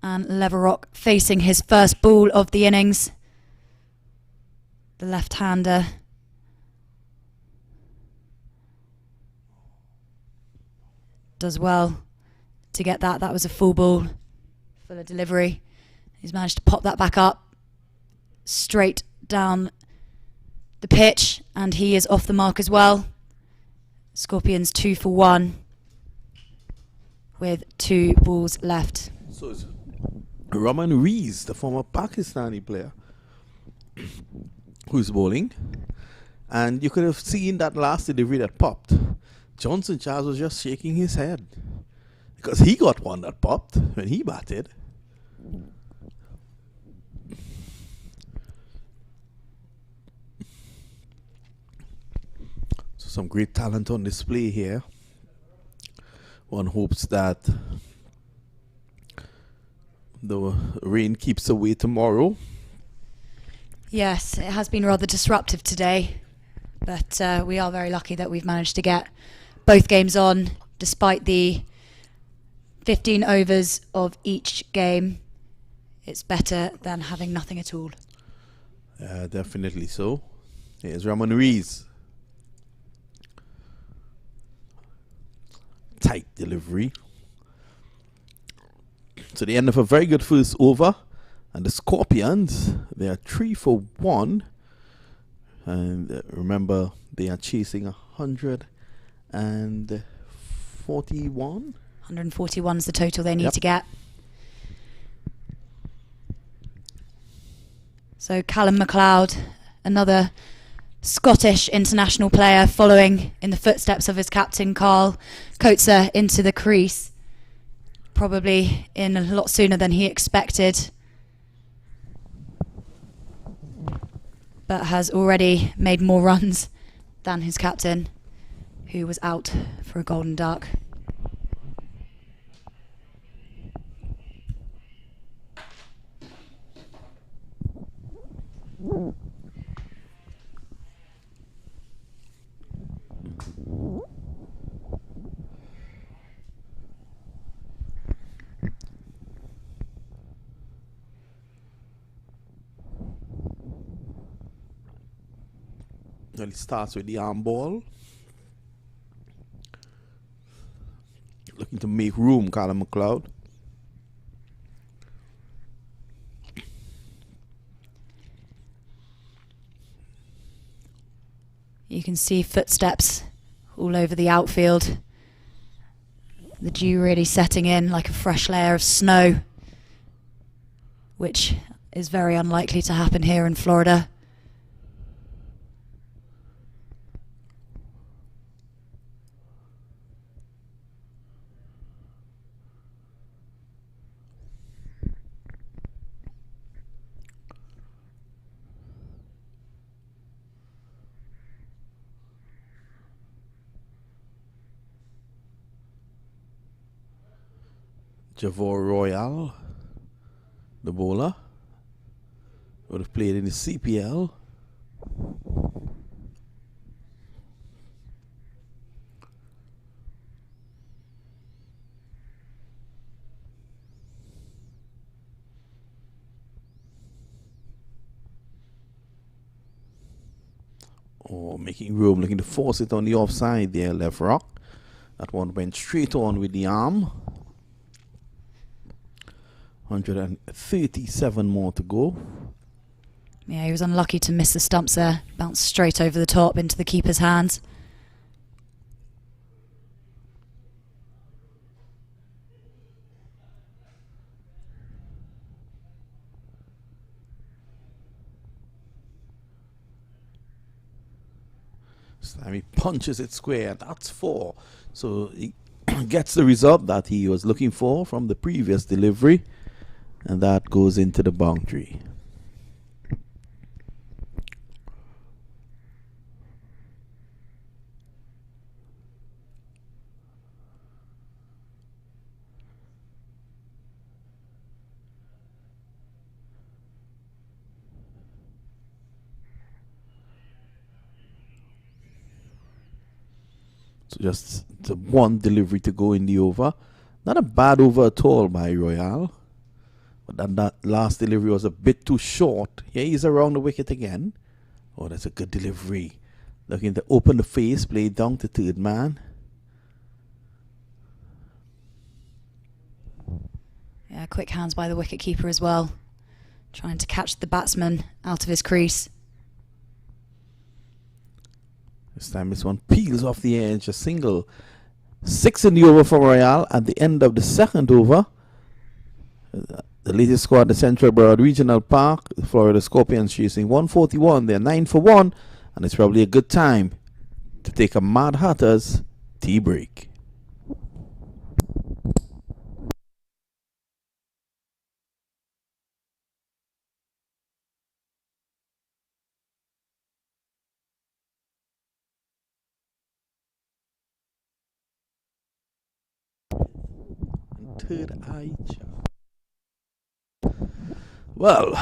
And Leverock facing his first ball of the innings. The left-hander. Does well to get that. That was a full ball. Full of delivery. He's managed to pop that back up. Straight down the pitch. And he is off the mark as well. Scorpions 2 for 1. With 2 balls left. So it's Raman Rees, the former Pakistani player, who's bowling. And you could have seen that last delivery that popped. Johnson Charles was just shaking his head because he got one that popped when he batted. So some great talent on display here. One hopes that the rain keeps away tomorrow. Yes, it has been rather disruptive today, but we are very lucky that we've managed to get both games on despite the 15 overs of each game. It's better than having nothing at all. Definitely so. Here's Ramon Rees. tight delivery. So the end of a very good first over, and the Scorpions, they are 3 for 1, and remember they are chasing 141. 141 is the total they need Yep. to get. So Callum MacLeod, another Scottish international player, following in the footsteps of his captain Carl Coetzer into the crease, probably in a lot sooner than he expected, but has already made more runs than his captain, who was out for a golden duck. Well, it starts with the arm ball. Looking to make room, Callum MacLeod. You can see footsteps all over the outfield. The dew really setting in like a fresh layer of snow, which is very unlikely to happen here in Florida. Javor Royal, the bowler, would have played in the CPL. Oh, making room, looking to force it on the offside there, left rock. That one went straight on with the arm. 137 more to go. Yeah, he was unlucky to miss the stumps there. Bounced straight over the top into the keeper's hands. This time he punches it square. That's 4. So he gets the result that he was looking for from the previous delivery. And that goes into the boundary. So just the one delivery to go in the over. Not a bad over at all by Royal. But then that last delivery was a bit too short. Yeah, he's around the wicket again. Oh, that's a good delivery. Looking to open the face, play down to third man. Yeah, quick hands by the wicketkeeper as well. Trying to catch the batsman out of his crease. This time this one peels off the edge, a single. 6 in the over for Royal at the end of the second over. The latest score at the Central BROWARD Regional Park, the Florida Scorpions chasing 141. They're 9 for 1, and it's probably a good time to take a Mad Hatters tea break. Third eye chart. Well,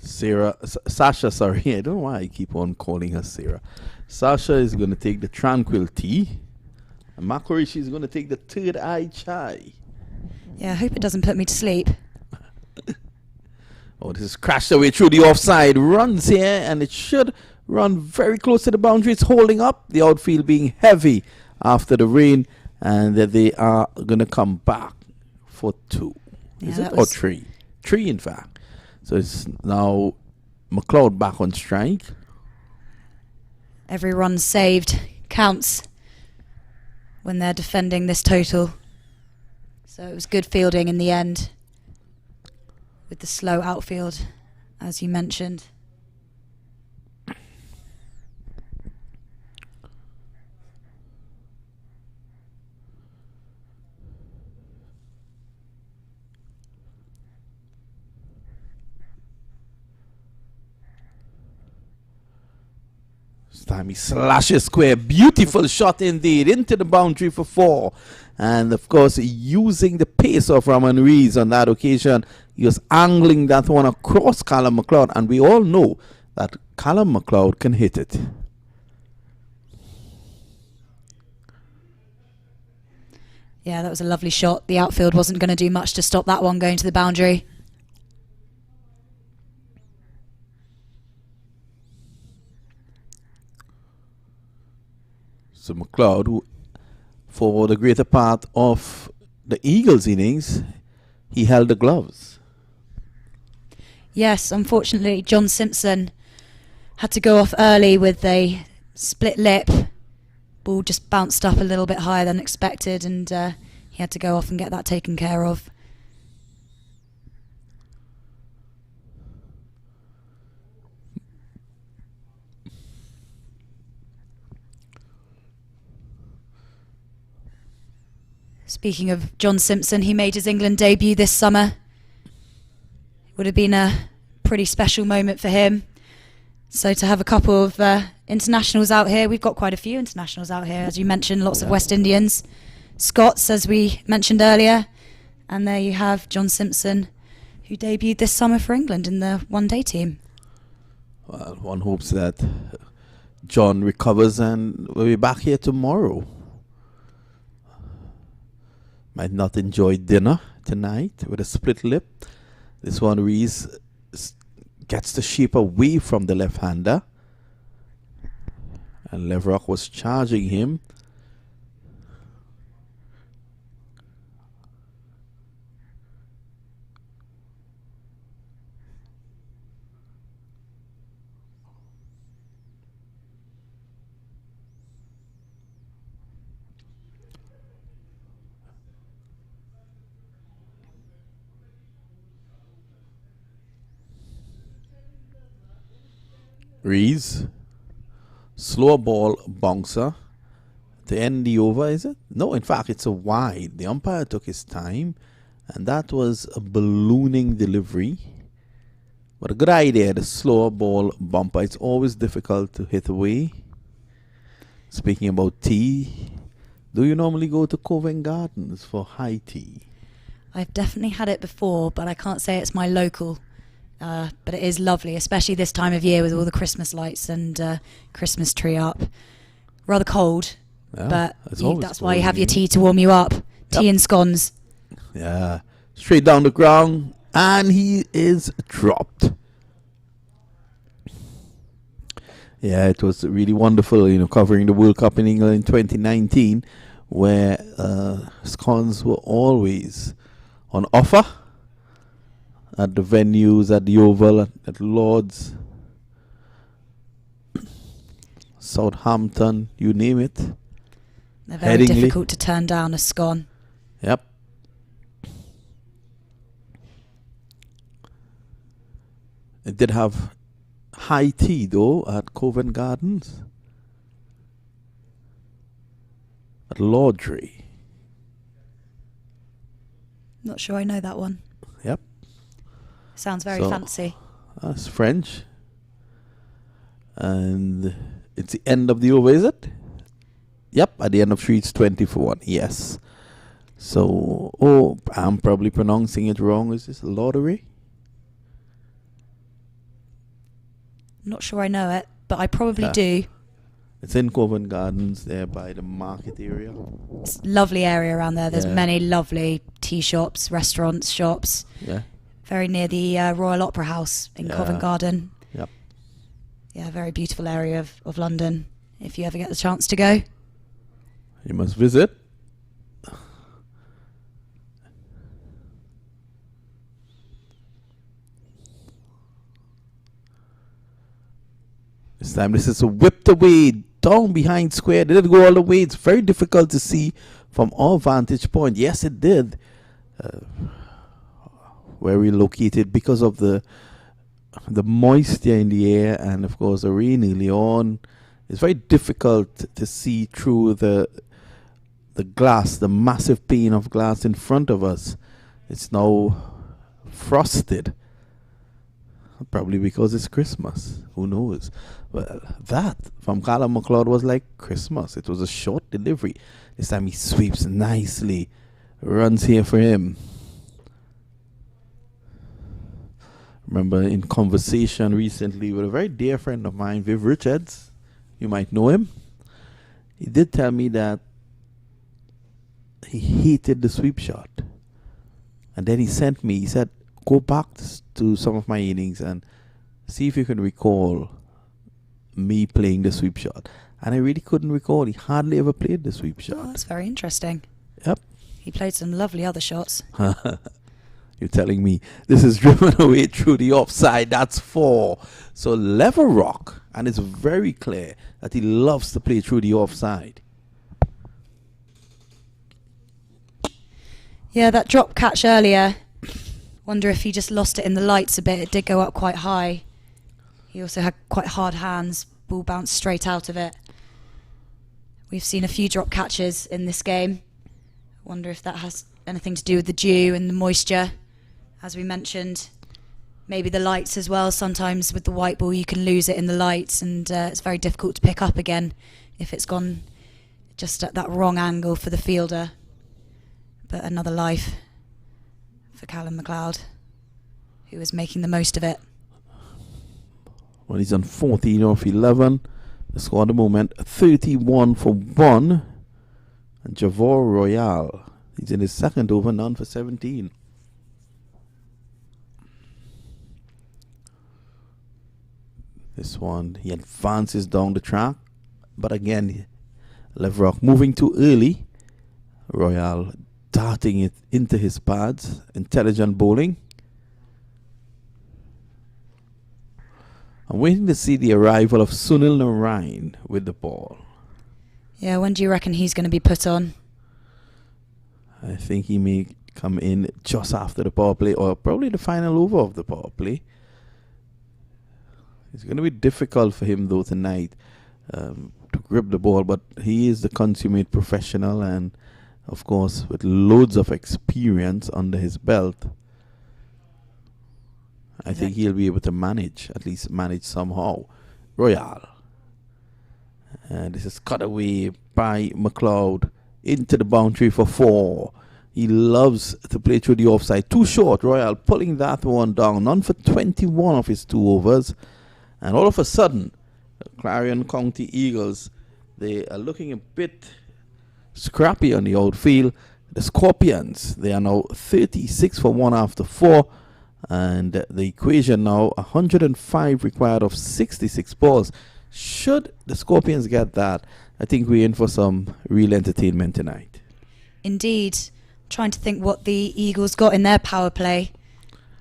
Sasha, sorry, I don't know why I keep on calling her Sarah. Sasha is going to take the Tranquil tea, and Makorishi is going to take the third eye chai. Yeah, I hope it doesn't put me to sleep. Oh, this is crashed away through the offside. Runs here, and it should run very close to the boundary. It's holding up. The outfield being heavy after the rain and that they are going to come back for 2. Is Yeah, it? Or 3? 3, in fact. So it's now McLeod back on strike. Every run saved counts when they're defending this total. So it was good fielding in the end with the slow outfield, as you mentioned. This time he slashes square. Beautiful shot indeed into the boundary for 4. And of course, using the pace of Ramon Rees on that occasion, he was angling that one across Callum McLeod. And we all know that Callum McLeod can hit it. Yeah, that was a lovely shot. The outfield wasn't going to do much to stop that one going to the boundary. So McLeod, who, for the greater part of the Eagles innings, he held the gloves. Yes, unfortunately, John Simpson had to go off early with a split lip. Ball just bounced up a little bit higher than expected, and he had to go off and get that taken care of. Speaking of John Simpson, he made his England debut this summer. It would have been a pretty special moment for him. So to have a couple of internationals out here, we've got quite a few internationals out here, as you mentioned, lots of West Indians, Scots, as we mentioned earlier, and there you have John Simpson, who debuted this summer for England in the one-day team. Well, one hopes that John recovers and will be back here tomorrow. Might not enjoy dinner tonight with a split lip. This one, Rees gets the shape away from the left-hander. And Leverock was charging him. Rees, slow ball bouncer to end the over, is it? No, in fact, it's a wide. The umpire took his time, and that was a ballooning delivery. But a good idea, the slower ball bumper. It's always difficult to hit away. Speaking about tea, do you normally go to Covent Gardens for high tea? I've definitely had it before, but I can't say it's my local. But it is lovely, especially this time of year with all the Christmas lights and Christmas tree up. Rather cold, but that's why you have your tea to warm you up. Tea and scones. Yeah, straight down the ground, and he is dropped. Yeah, it was really wonderful, covering the World Cup in England in 2019, where scones were always on offer at the venues, at the Oval, at Lord's, Southampton, you name it. They're very difficult to turn down, a scone. Yep. It did have high tea, though, at Covent Gardens. At Laudry. Not sure I know that one. Yep. Sounds very fancy. That's French. And it's the end of the over, is it? Yep, at the end of 3, it's 20 for 1. Yes. So, I'm probably pronouncing it wrong. Is this Laudry? Not sure I know it, but I probably do. It's in Covent Gardens, there by the market area. It's a lovely area around there. There's many lovely tea shops, restaurants, shops. Yeah. Very near the Royal Opera House in Covent Garden. Yep. Yeah, very beautiful area of London, if you ever get the chance to go. You must visit. time. This is whipped away down behind square. Did it go all the way? It's very difficult to see from our vantage point. Yes, it did. Where we located because of the moisture in the air and of course the rain early on. It's very difficult to see through the glass, the massive pane of glass in front of us. It's now frosted. Probably because it's Christmas. Who knows? Well, that from Callum McLeod was like Christmas. It was a short delivery. This time he sweeps nicely. Runs here for him. Remember in conversation recently with a very dear friend of mine, Viv Richards. You might know him. He did tell me that he hated the sweep shot. And then he sent me, he said, go back to some of my innings and see if you can recall me playing the sweep shot. And I really couldn't recall. He hardly ever played the sweep shot. Oh, that's very interesting. Yep. He played some lovely other shots. You're telling me this is driven away through the offside. That's 4. So level rock. And it's very clear that he loves to play through the offside. Yeah, that drop catch earlier. Wonder if he just lost it in the lights a bit. It did go up quite high. He also had quite hard hands. Ball bounced straight out of it. We've seen a few drop catches in this game. Wonder if that has anything to do with the dew and the moisture, as we mentioned. Maybe the lights as well. Sometimes with the white ball you can lose it in the lights, and it's very difficult to pick up again if it's gone just at that wrong angle for the fielder. But another life for Callum McLeod, who is making the most of it. Well, he's on 14 off 11. The score at the moment, 31 for 1. And Javor Royale, he's in his second over, none for 17. This one, he advances down the track. But again, Levrock moving too early. Royale darting it into his pads. Intelligent bowling. I'm waiting to see the arrival of Sunil Narain with the ball. Yeah, when do you reckon he's going to be put on? I think he may come in just after the power play, or probably the final over of the power play. It's going to be difficult for him though tonight to grip the ball, but he is the consummate professional, and of course with loads of experience under his belt, I think he'll be able to manage, at least manage somehow. Royale. And this is cut away by McLeod into the boundary for 4. He loves to play through the offside. Too short. Royale pulling that one down. None for 21 of his 2 overs. And all of a sudden, the Clarion County Eagles, they are looking a bit scrappy on the outfield. The Scorpions, they are now 36 for 1 after 4. And the equation now 105 required of 66 balls. Should the Scorpions get that, I think we're in for some real entertainment tonight. Indeed. Trying to think what the Eagles got in their power play.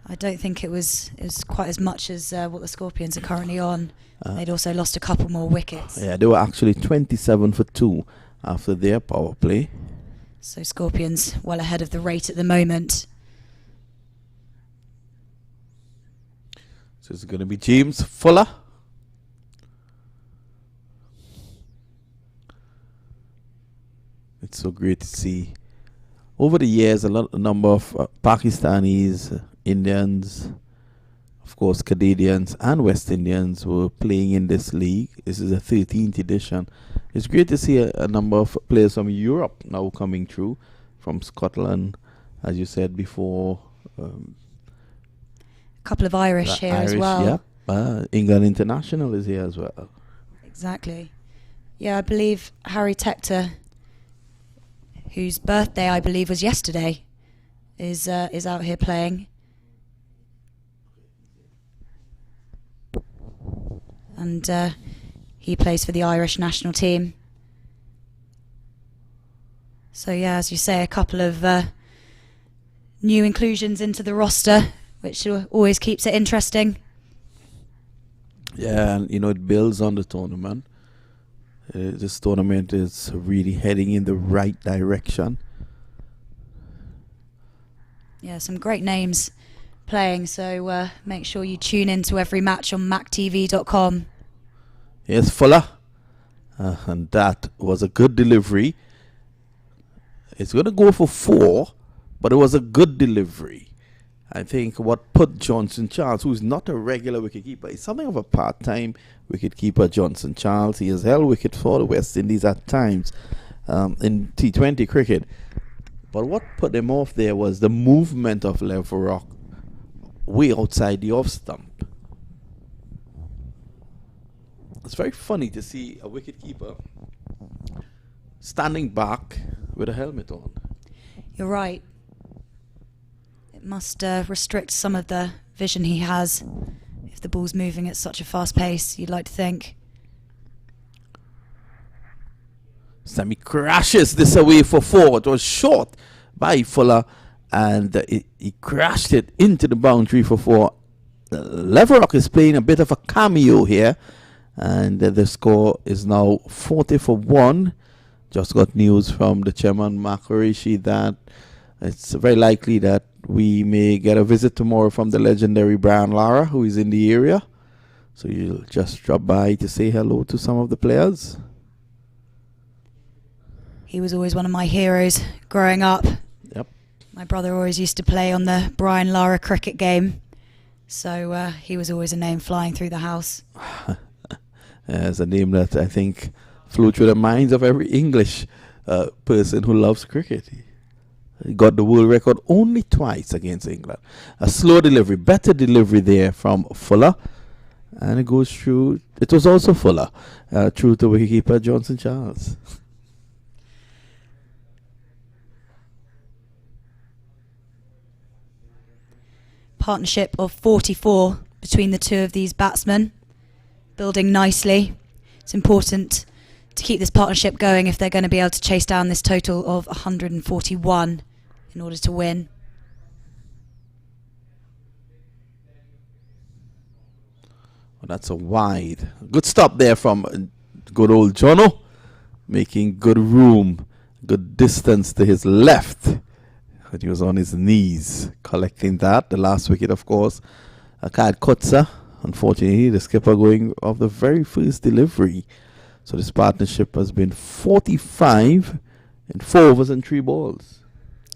I don't think it was quite as much as what the Scorpions are currently on. They'd also lost a couple more wickets. Yeah, they were actually 27 for 2 after their power play. So Scorpions well ahead of the rate at the moment. So it's going to be James Fuller. It's so great to see. Over the years, a number of Pakistanis, Indians, of course Canadians and West Indians were playing in this league. This is the 13th edition. It's great to see a number of players from Europe now coming through, from Scotland, as you said before. Couple of Irish here as well. Yeah. England International is here as well. Exactly. Yeah, I believe Harry Tector, whose birthday I believe was yesterday, is out here playing. And he plays for the Irish national team. So yeah, as you say, a couple of new inclusions into the roster, which always keeps it interesting. Yeah, and it builds on the tournament. This tournament is really heading in the right direction. Yeah, some great names playing, so make sure you tune into every match on MAQTV.com. Here's Fuller, and that was a good delivery. It's going to go for 4, but it was a good delivery. I think what put Johnson Charles, who's not a regular wicketkeeper, is something of a part-time wicketkeeper. Johnson Charles, he has held wicket for the West Indies at times in T20 cricket. But what put him off there was the movement of Leverock way outside the off stump. It's very funny to see a wicketkeeper standing back with a helmet on. You're right. It must restrict some of the vision he has if the ball's moving at such a fast pace, you'd like to think. Sammy crashes this away for 4. It was short by Fuller, and he crashed it into the boundary for 4. Leverock is playing a bit of a cameo here, and the score is now 40 for 1. Just got news from the chairman, Mark Rishi, that it's very likely that we may get a visit tomorrow from the legendary Brian Lara, who is in the area. So you'll just drop by to say hello to some of the players. He was always one of my heroes growing up. Yep. My brother always used to play on the Brian Lara cricket game. So he was always a name flying through the house. It's a name that I think flew through the minds of every English person who loves cricket. He got the world record only twice against England. A slow delivery, better delivery there from Fuller. And it goes through, it was also Fuller, through to wicketkeeper Johnson Charles. Partnership of 44 between the two of these batsmen, building nicely. It's important to keep this partnership going if they're going to be able to chase down this total of 141 in order to win. Well, that's a wide. Good stop there from good old Jono, making good room, good distance to his left. But he was on his knees collecting that. The last wicket, of course, Akad Kotsa. Unfortunately, the skipper going off the very first delivery. So this partnership has been 45 in 4 overs and 3 balls.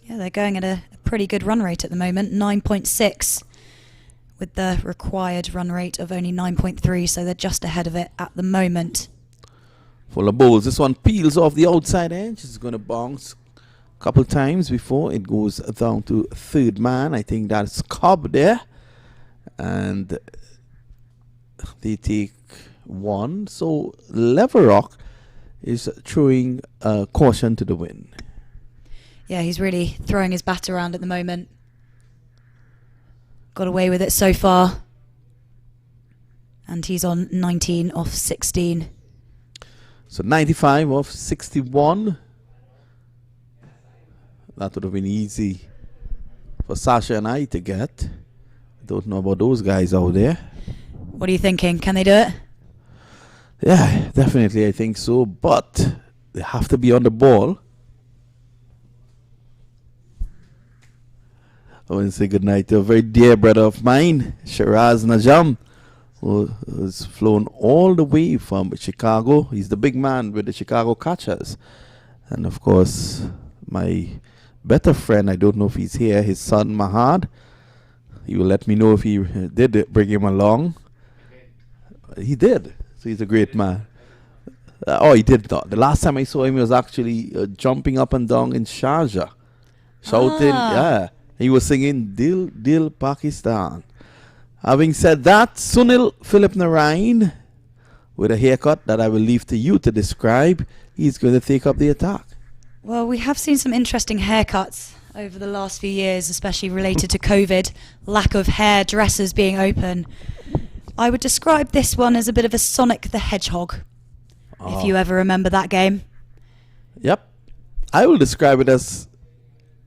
Yeah, they're going at a pretty good run rate at the moment, 9.6, with the required run rate of only 9.3, so they're just ahead of it at the moment. Full of balls. This one peels off the outside edge. It's going to bounce a couple times before it goes down to third man. I think that's Cobb there. And they take 1. So Leverock is throwing caution to the wind. Yeah, he's really throwing his bat around at the moment. Got away with it so far. And he's on 19 off 16. So 95 off 61. That would have been easy for Sasha and I to get. Don't know about those guys out there. What are you thinking? Can they do it? Yeah, definitely I think so. But they have to be on the ball. I want to say goodnight to a very dear brother of mine, Shiraz Najam, who has flown all the way from Chicago. He's the big man with the Chicago Catchers. And of course, my better friend, I don't know if he's here, his son Mahad. He will let me know if he did bring him along. He did. So he's a great man. Oh, he did not. The last time I saw him, he was actually jumping up and down in Sharjah, shouting. Yeah, he was singing Dil Dil Pakistan. Having said that, Sunil Philip Narain, with a haircut that I will leave to you to describe, he's going to take up the attack. Well, we have seen some interesting haircuts over the last few years, especially related to COVID, lack of hairdressers being open. I would describe this one as a bit of a Sonic the Hedgehog, if you ever remember that game. Yep. I will describe it as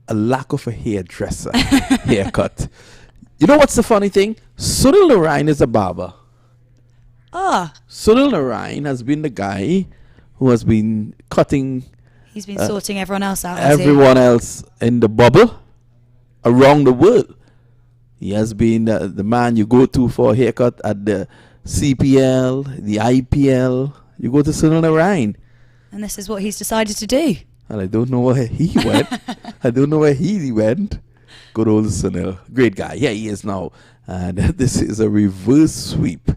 a lack of a hairdresser haircut. You know what's the funny thing? Sunil Narain is a barber. Ah, Sunil Narayan has been the guy who has been cutting he's been sorting everyone else out. Has he? everyone else in the bubble around the world. He has been the man you go to for a haircut at the CPL, the IPL. You go to Sunil Narayan. And this is what he's decided to do. And I don't know where he went. I don't know where he went. Good old Sunil. Great guy. Yeah, he is now. And this is a reverse sweep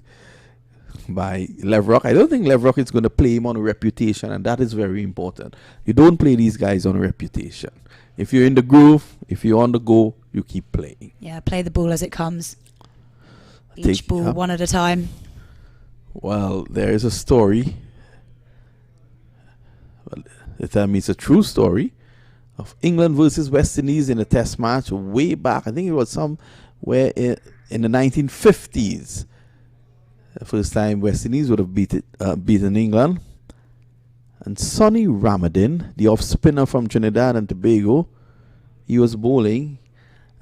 by Leverock. I don't think Leverock is going to play him on reputation, and that is very important. You don't play these guys on reputation. If you're in the groove, if you're on the go, you keep playing. Yeah, play the ball as it comes. Each ball one at a time. Well, there is a story. Well, they tell me it's a true story of England versus West Indies in a test match way back. I think it was somewhere in the 1950s. The first time West Indies would have beaten England. And Sonny Ramadin, the off spinner from Trinidad and Tobago, he was bowling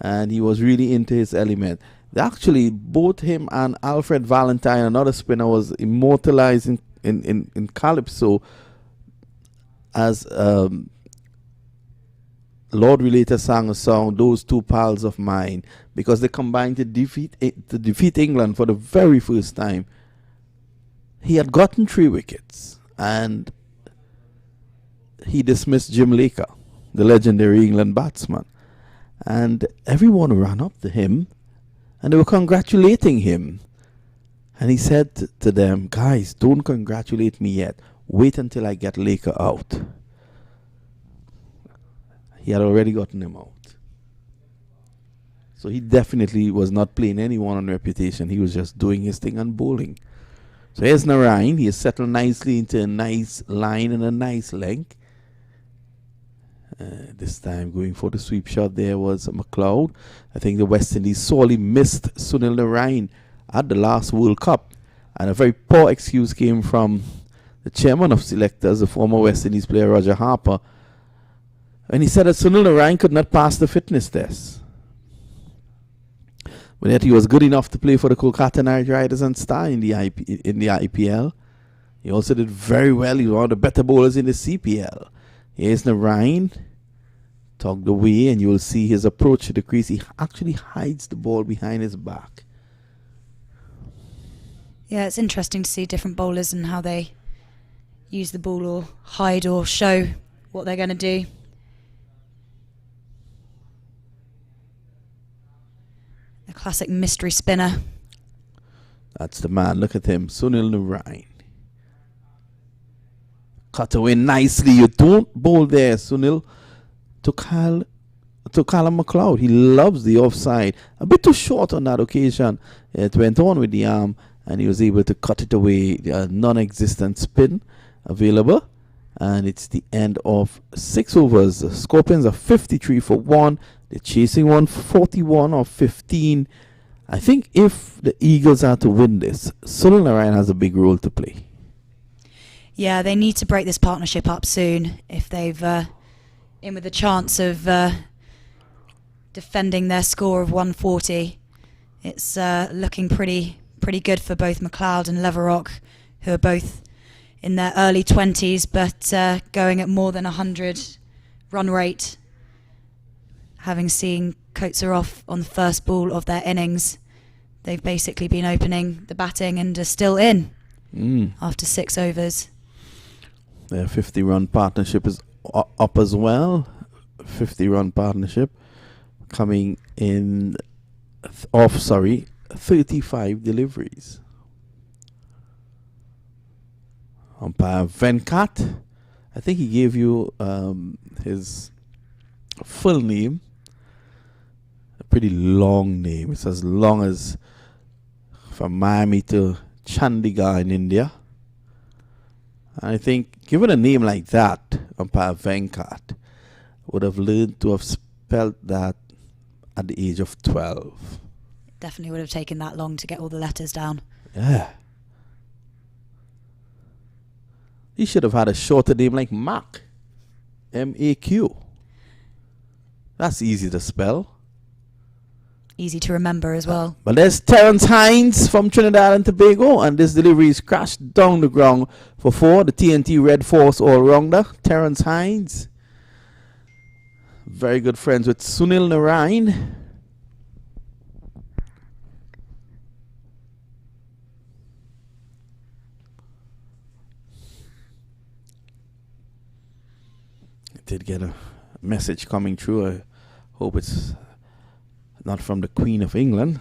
and he was really into his element. Actually, both him and Alfred Valentine, another spinner, was immortalized in Calypso as Lord Relator sang a song, Those Two Pals of Mine, because they combined to defeat England for the very first time. He had gotten 3 wickets and he dismissed Jim Laker, the legendary England batsman. And everyone ran up to him and they were congratulating him. And he said to them, guys, don't congratulate me yet. Wait until I get Laker out. He had already gotten him out. So he definitely was not playing anyone on reputation. He was just doing his thing and bowling. So here's Narayan. He has settled nicely into a nice line and a nice length. This time going for the sweep shot there was McLeod. I think the West Indies sorely missed Sunil Narayan at the last World Cup. And a very poor excuse came from the chairman of selectors, the former West Indies player Roger Harper. And he said that Sunil Narayan could not pass the fitness test. But yet he was good enough to play for the Kolkata Knight Riders and star in the IPL. He also did very well. He was one of the better bowlers in the CPL. Here's Narayan, tugged away, and you will see his approach to the crease. He actually hides the ball behind his back. Yeah, it's interesting to see different bowlers and how they use the ball or hide or show what they're going to do. The classic mystery spinner. That's the man. Look at him, Sunil Narayan. Cut away nicely. You don't bowl there, Sunil. To Callum McLeod. He loves the offside. A bit too short on that occasion. It went on with the arm and he was able to cut it away. Non-existent spin available. And it's the end of 6 overs. The Scorpions are 53 for 1. They're chasing 141 or 15. I think if the Eagles are to win this, Sunil Narayan has a big role to play. Yeah, they need to break this partnership up soon if they've in with a chance of defending their score of 140. It's looking pretty good for both McLeod and Leverock, who are both in their early 20s, but going at more than 100 run rate. Having seen Coates off on the first ball of their innings, they've basically been opening the batting and are still in after 6 overs. Their 50-run partnership is up as well. 50-run partnership coming in 35 deliveries. Umpire Venkat, I think he gave you his full name. A pretty long name. It's as long as from Miami to Chandigarh in India. I think given a name like that, Umpire Venkat would have learned to have spelled that at the age of 12. Definitely would have taken that long to get all the letters down. Yeah. He should have had a shorter name like MAQ. M-A-Q. That's easy to spell. Easy to remember as well. But there's Terence Hines from Trinidad and Tobago, and this delivery is crashed down the ground for 4. The TNT Red Force all-rounder, Terence Hines. Very good friends with Sunil Narain. I did get a message coming through. I hope it's not from the Queen of England.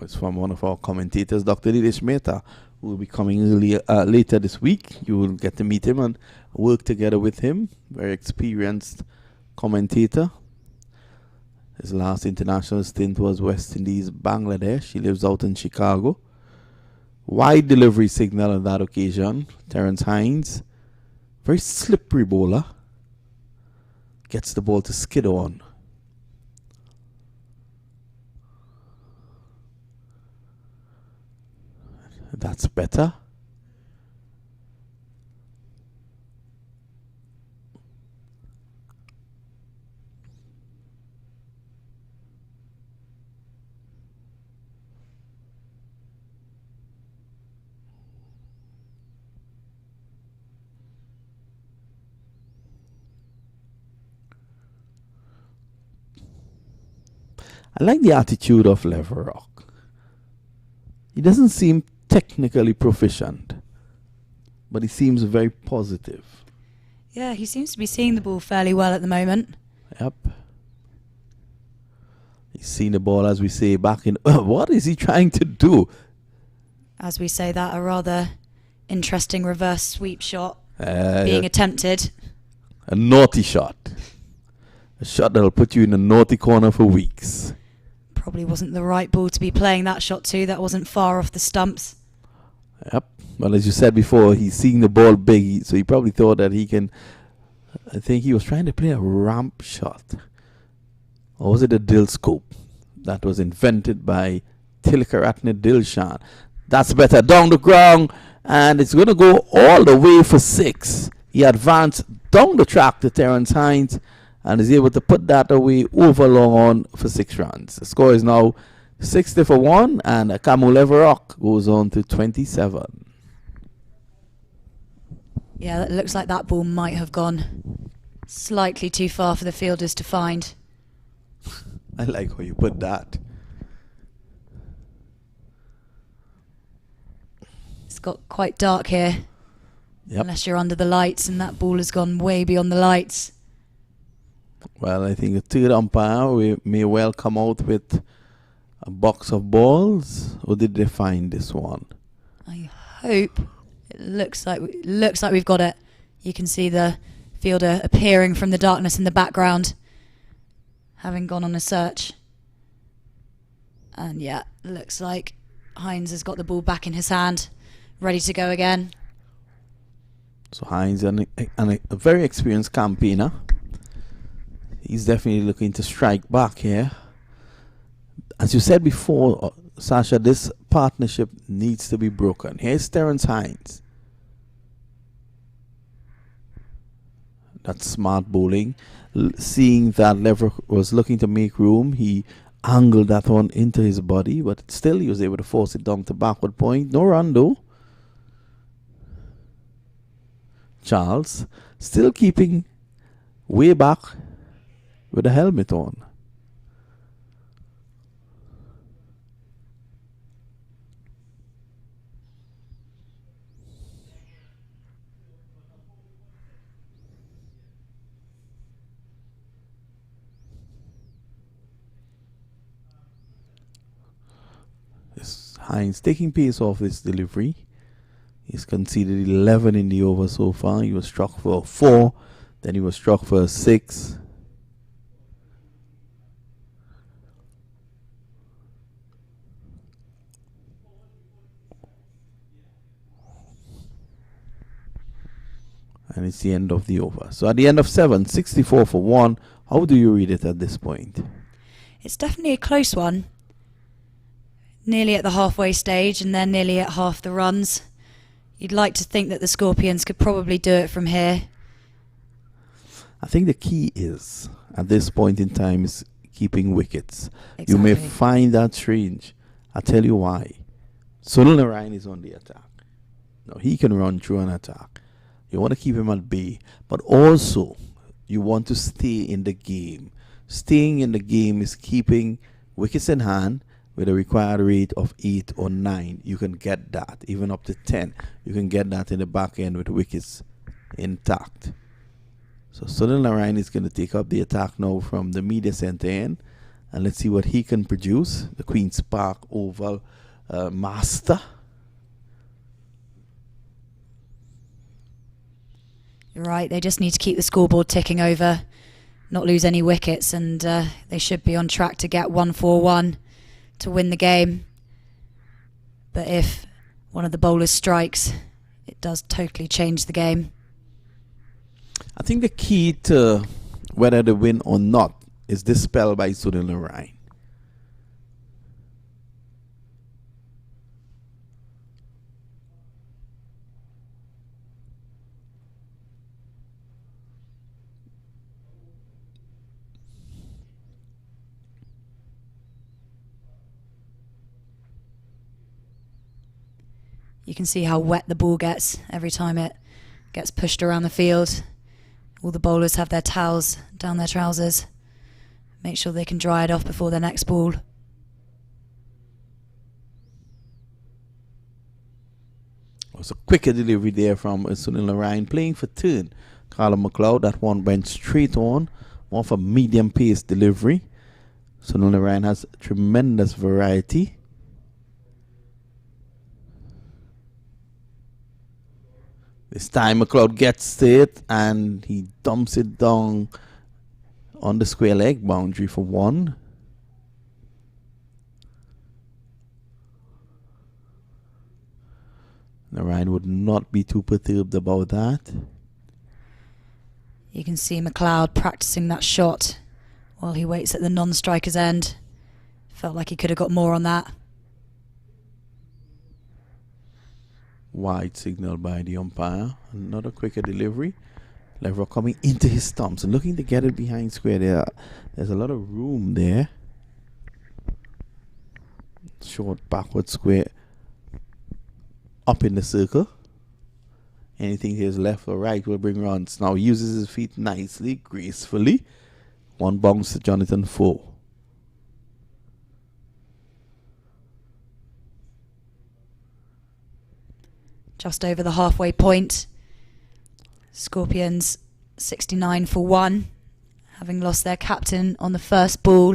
It's from one of our commentators, Dr. Dinesh Mehta, who will be coming later this week. You will get to meet him and work together with him. Very experienced commentator. His last international stint was West Indies, Bangladesh. He lives out in Chicago. Wide delivery signal on that occasion. Terence Hines, very slippery bowler. Gets the ball to skid on. That's better. I like the attitude of Leverock. He doesn't seem technically proficient, but he seems very positive. Yeah, he seems to be seeing the ball fairly well at the moment. Yep. He's seen the ball, as we say, back in... what is he trying to do? As we say that, a rather interesting reverse sweep shot being attempted. A naughty shot. A shot that'll put you in a naughty corner for weeks. Probably wasn't the right ball to be playing that shot to. That wasn't far off the stumps. Yep. Well, as you said before, he's seeing the ball big, so he probably thought that he can... I think he was trying to play a ramp shot. Or was it a dill scope that was invented by Tilakaratne Dilshan? That's better. Down the ground, and it's going to go all the way for 6. He advanced down the track to Terence Hines and is able to put that away over long on for 6 runs. The score is now 60 for 1, and Kamu Leverock goes on to 27. Yeah, it looks like that ball might have gone slightly too far for the fielders to find. I like how you put that. It's got quite dark here. Yep. Unless you're under the lights, and that ball has gone way beyond the lights. Well, I think the third umpire may well come out with a box of balls. Or did they find this one? I hope. It looks like we've got it. You can see the fielder appearing from the darkness in the background, having gone on a search. And yeah, looks like Hines has got the ball back in his hand, ready to go again. So Hines, a very experienced campaigner. He's definitely looking to strike back here. As you said before, Sasha, this partnership needs to be broken. Here's Terence Hines. That's smart bowling. Seeing that Lever was looking to make room, he angled that one into his body, but still he was able to force it down to backward point. No run though. Charles still keeping way back with the helmet on. Hines taking pace off this delivery. He's conceded 11 in the over so far. He was struck for 4, then he was struck for 6. And it's the end of the over. So at the end of 7, 64 for 1. How do you read it at this point? It's definitely a close one. Nearly at the halfway stage, and then nearly at half the runs. You'd like to think that the Scorpions could probably do it from here. I think the key is, at this point in time, is keeping wickets. You may Exactly. find that strange. I'll tell you why. Sunil Narayan is on the attack. Now, he can run through an attack. You want to keep him at bay. But also, you want to stay in the game. Staying in the game is keeping wickets in hand with a required rate of 8 or 9. You can get that, even up to 10. You can get that in the back end with wickets intact. So Sunil Narayan is going to take up the attack now from the media center end. And let's see what he can produce. The Queen's Park Oval master. You're right, they just need to keep the scoreboard ticking over, not lose any wickets, and they should be on track to get 141 to win the game. But if one of the bowlers strikes, it does totally change the game. I think the key to whether they win or not is this spell by Sunil Narayan. You can see how wet the ball gets every time it gets pushed around the field. All the bowlers have their towels down their trousers. Make sure they can dry it off before their next ball. It's a quicker delivery there from Sunil Narayan playing for turn. Callum McLeod, that one went straight on. More of a medium pace delivery. Sunil Narayan has tremendous variety. This time McLeod gets it and he dumps it down on the square leg boundary for 1. Narayan would not be too perturbed about that. You can see McLeod practicing that shot while he waits at the non-striker's end. Felt like he could have got more on that. Wide signal by the umpire. Another quicker delivery. Lever coming into his stumps and looking to get it behind square there. There's a lot of room there. Short backward square. Up in the circle. Anything to his left or right will bring runs. Now he uses his feet nicely, gracefully. 1 bounce to Jonathan Foe. Just over the halfway point. Scorpions 69 for 1, having lost their captain on the first ball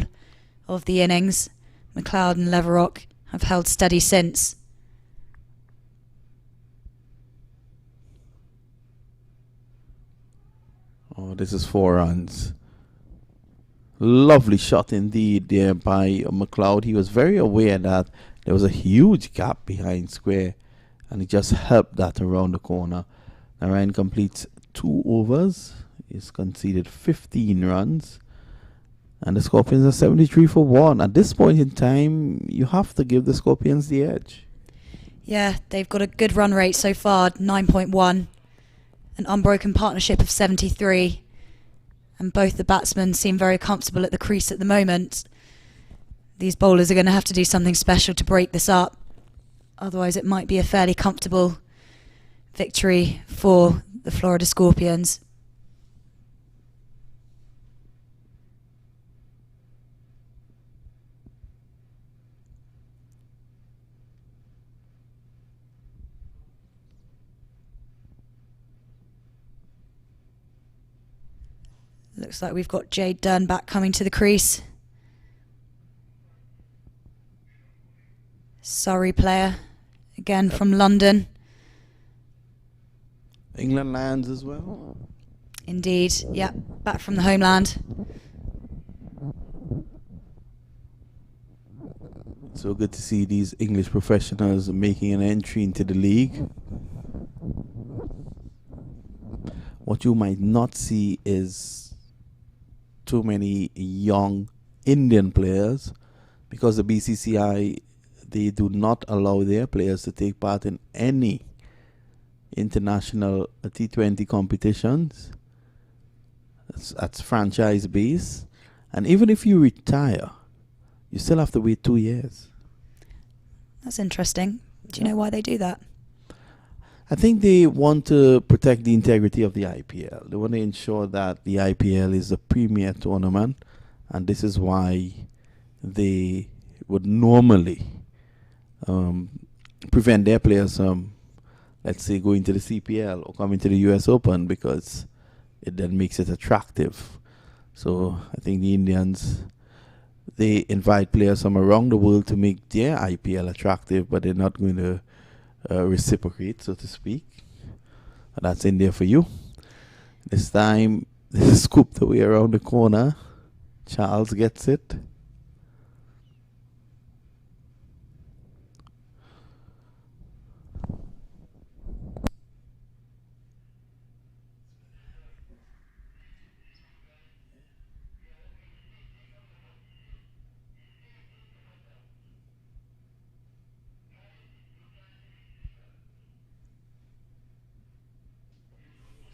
of the innings. McLeod and Leverock have held steady since. Oh, this is 4 runs. Lovely shot indeed there by McLeod. He was very aware that there was a huge gap behind square, and he just helped that around the corner. Narayan completes 2 overs. He's conceded 15 runs. And the Scorpions are 73 for 1. At this point in time, you have to give the Scorpions the edge. Yeah, they've got a good run rate so far, 9.1. An unbroken partnership of 73. And both the batsmen seem very comfortable at the crease at the moment. These bowlers are going to have to do something special to break this up. Otherwise, it might be a fairly comfortable victory for the Florida Scorpions. Looks like we've got Jade Dunn back coming to the crease. Surrey player, again from London. England lands as well. Indeed, yeah, back from the homeland. So good to see these English professionals making an entry into the league. What you might not see is too many young Indian players, because the BCCI, they do not allow their players to take part in any international T20 competitions. That's franchise base. And even if you retire, you still have to wait 2 years. That's interesting. Do you know why they do that? I think they want to protect the integrity of the IPL. They want to ensure that the IPL is a premier tournament, and this is why they would normally prevent their players from, let's say, going to the CPL or coming to the US Open, because it then makes it attractive. So I think the Indians, they invite players from around the world to make their IPL attractive, but they're not going to reciprocate, so to speak. And that's India for you. This time, this is scooped away around the corner. Charles gets it.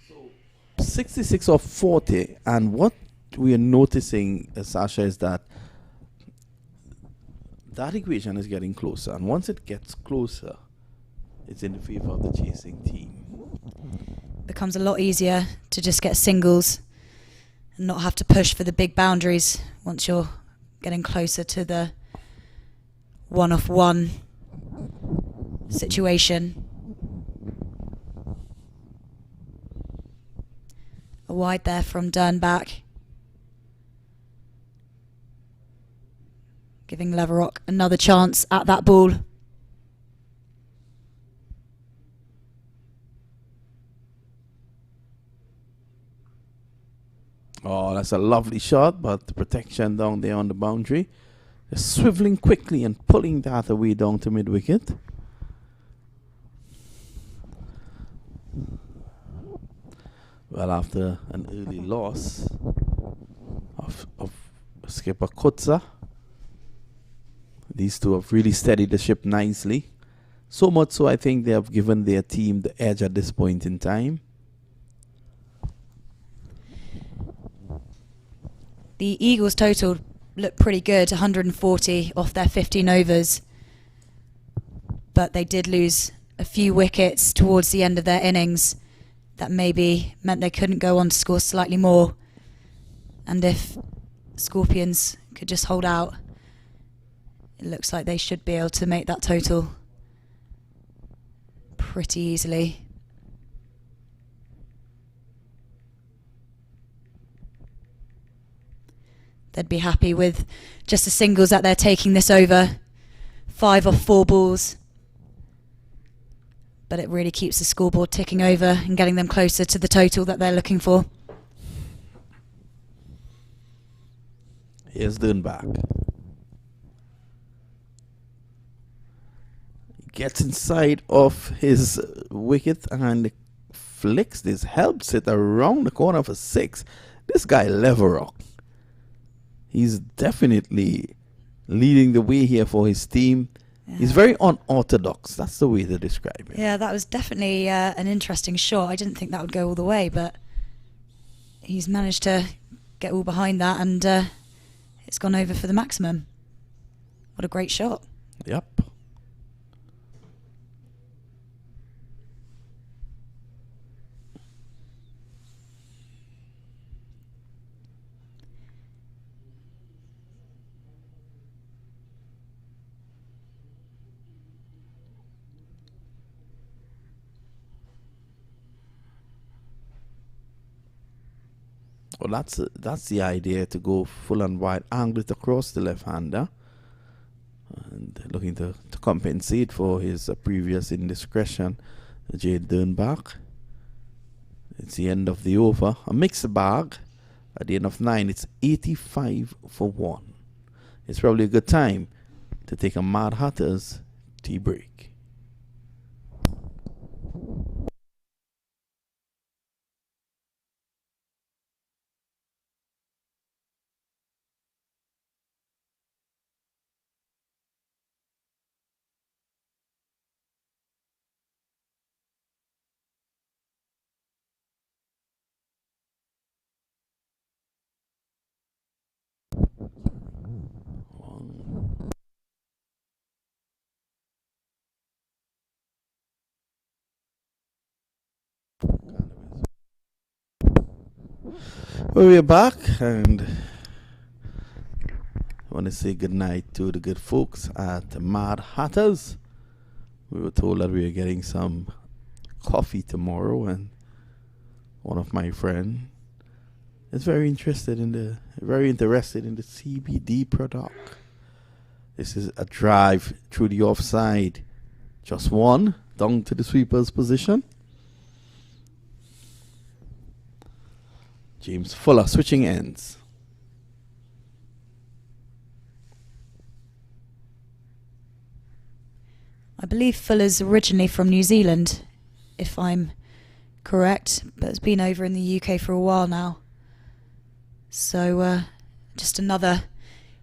So 66 of 40, and what we are noticing, Sasha, is that that equation is getting closer, and once it gets closer, it's in the favor of the chasing team. Becomes a lot easier to just get singles and not have to push for the big boundaries once you're getting closer to the 1-off-1 situation. A wide there from Dernbach, giving Leverock another chance at that ball. Oh, that's a lovely shot, but the protection down there on the boundary. They're swiveling quickly and pulling that away down to mid-wicket. Well, after an early loss of skipper Kutza, these two have really steadied the ship nicely. So much so, I think they have given their team the edge at this point in time. The Eagles' total looked pretty good, 140 off their 15 overs. But they did lose a few wickets towards the end of their innings. That maybe meant they couldn't go on to score slightly more. And if Scorpions could just hold out, it looks like they should be able to make that total pretty easily. They'd be happy with just the singles that they're taking this over. 5 off 4 balls. But it really keeps the scoreboard ticking over and getting them closer to the total that they're looking for. Here's Dernbach. Gets inside of his wicket and flicks this, helps it around the corner for 6. This guy Leverock, he's definitely leading the way here for his team. Yeah. He's very unorthodox. That's the way to describe him. Yeah, that was definitely an interesting shot. I didn't think that would go all the way, but he's managed to get all behind that, and it's gone over for the maximum. What a great shot. Yep. Well, that's the idea, to go full and wide, angle it across the left-hander, and looking to compensate for his previous indiscretion, Jade Dernbach. It's the end of the over. A mixed bag. At the end of 9, it's 85 for 1. It's probably a good time to take a Mad Hatters tea break. Well, we're back, and I want to say good night to the good folks at Mad Hatters. We were told that we were getting some coffee tomorrow, and one of my friends is very interested in the CBD product. This is a drive through the offside, just one down to the sweeper's position. James Fuller switching ends. I believe Fuller's originally from New Zealand, if I'm correct, but has been over in the UK for a while now. So just another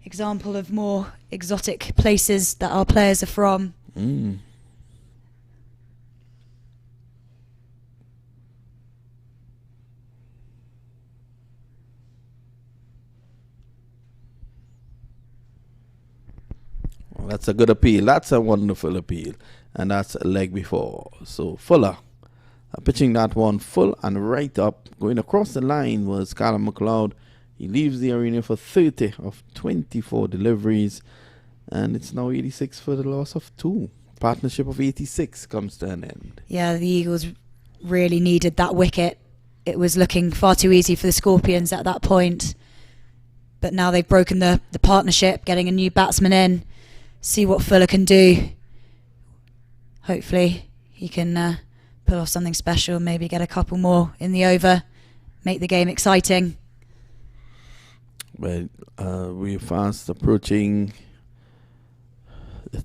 example of more exotic places that our players are from. Well, that's a good appeal. That's a wonderful appeal. And that's a leg before. So Fuller pitching that one full and right up. Going across the line was Callum McLeod. He leaves the arena for 30 of 24 deliveries. And it's now 86 for the loss of 2. Partnership of 86 comes to an end. Yeah, the Eagles really needed that wicket. It was looking far too easy for the Scorpions at that point. But now they've broken the partnership, getting a new batsman in. See what Fuller can do. Hopefully he can pull off something special, maybe get a couple more in the over, make the game exciting. Well, we're fast approaching the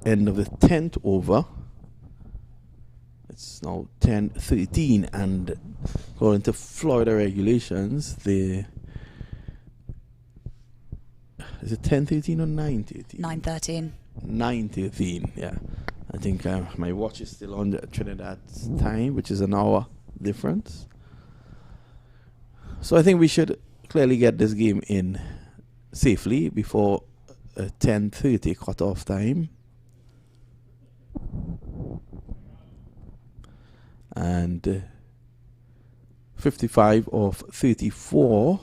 end of the 10th over. It's now 10:13, and according to Florida regulations, is it 10:13 or 9:13? 9:13. 9:13, yeah. I think my watch is still on Trinidad's time, which is an hour difference. So I think we should clearly get this game in safely before 10:30 cut-off time. And 55 of 34.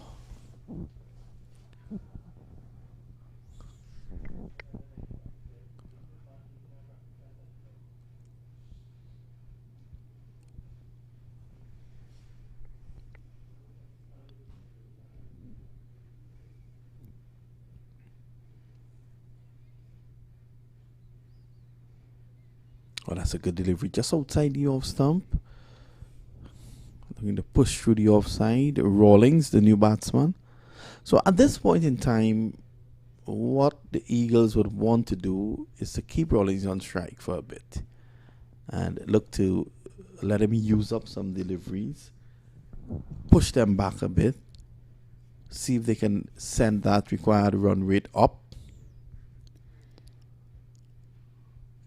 Well, that's a good delivery just outside the off stump. Looking to push through the offside. Rawlings, the new batsman. So at this point in time, what the Eagles would want to do is to keep Rawlings on strike for a bit and look to let him use up some deliveries, push them back a bit, see if they can send that required run rate up.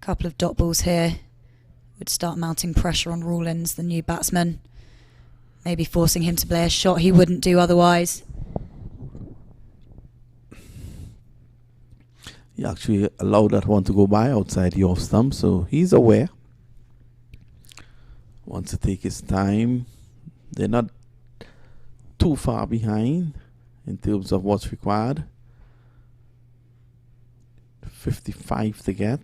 Couple of dot balls here would start mounting pressure on Rawlins, the new batsman. Maybe forcing him to play a shot he wouldn't do otherwise. He actually allowed that one to go by outside the off stump, so he's aware. Wants to take his time. They're not too far behind in terms of what's required. 55 to get.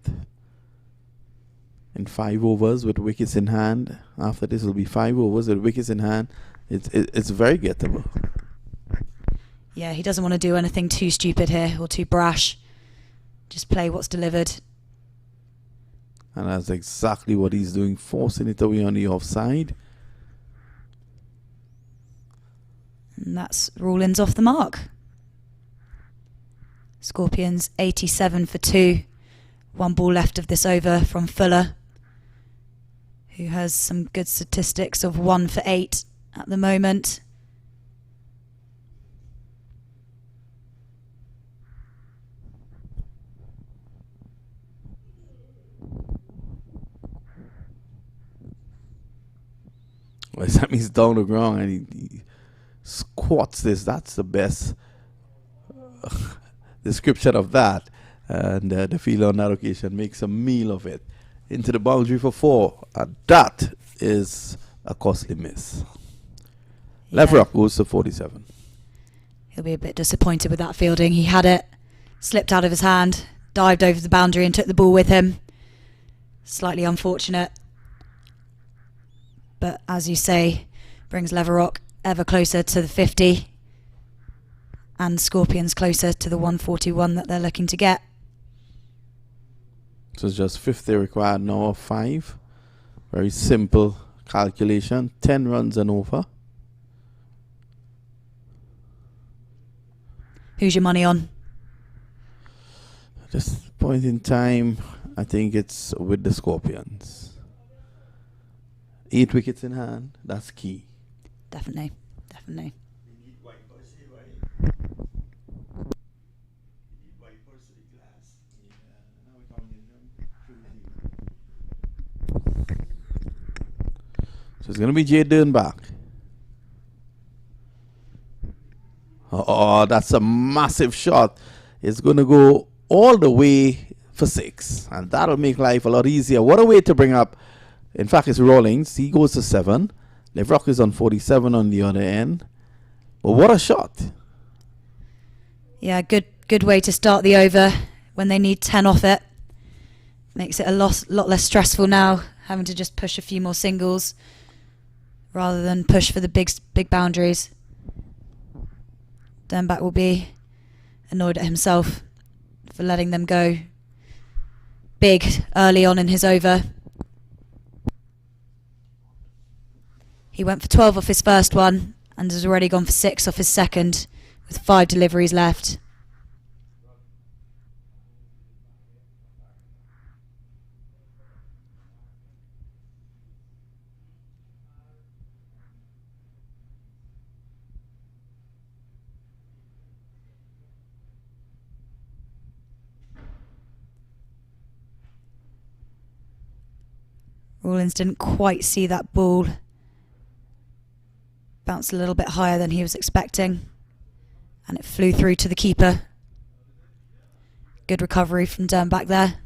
In 5 overs with wickets in hand. After this will be 5 overs with wickets in hand. It's very gettable. Yeah, he doesn't want to do anything too stupid here or too brash. Just play what's delivered. And that's exactly what he's doing, forcing it away on the offside. And that's Rawlins off the mark. Scorpions 87 for 2. 1 ball left of this over from Fuller, who has some good statistics of 1 for 8 at the moment. Well, Sammy's down the ground and he squats this. That's the best description of that. And the fielder on that occasion makes a meal of it. Into the boundary for 4. That is a costly miss. Leverock goes to 47. He'll be a bit disappointed with that fielding. He had it, slipped out of his hand, dived over the boundary and took the ball with him. Slightly unfortunate. But as you say, brings Leverock ever closer to the 50 and Scorpions closer to the 141 that they're looking to get. So it's just 50 required now of 5. Very simple calculation. 10 runs and over. Who's your money on? At this point in time, I think it's with the Scorpions. 8 wickets in hand. That's key. Definitely. Definitely. So it's going to be Jay Dernbach. Oh, that's a massive shot. It's going to go all the way for 6. And that'll make life a lot easier. What a way to bring up. In fact, it's Rawlings. He goes to 7. Leverock is on 47 on the other end. But what a shot. Yeah, good way to start the over when they need 10 off it. Makes it a lot less stressful now, having to just push a few more singles rather than push for the big boundaries. Dernbach will be annoyed at himself for letting them go big early on in his over. He went for 12 off his first one and has already gone for 6 off his second with 5 deliveries left. Rawlings didn't quite see that ball. Bounced a little bit higher than he was expecting. And it flew through to the keeper. Good recovery from Dernbach there.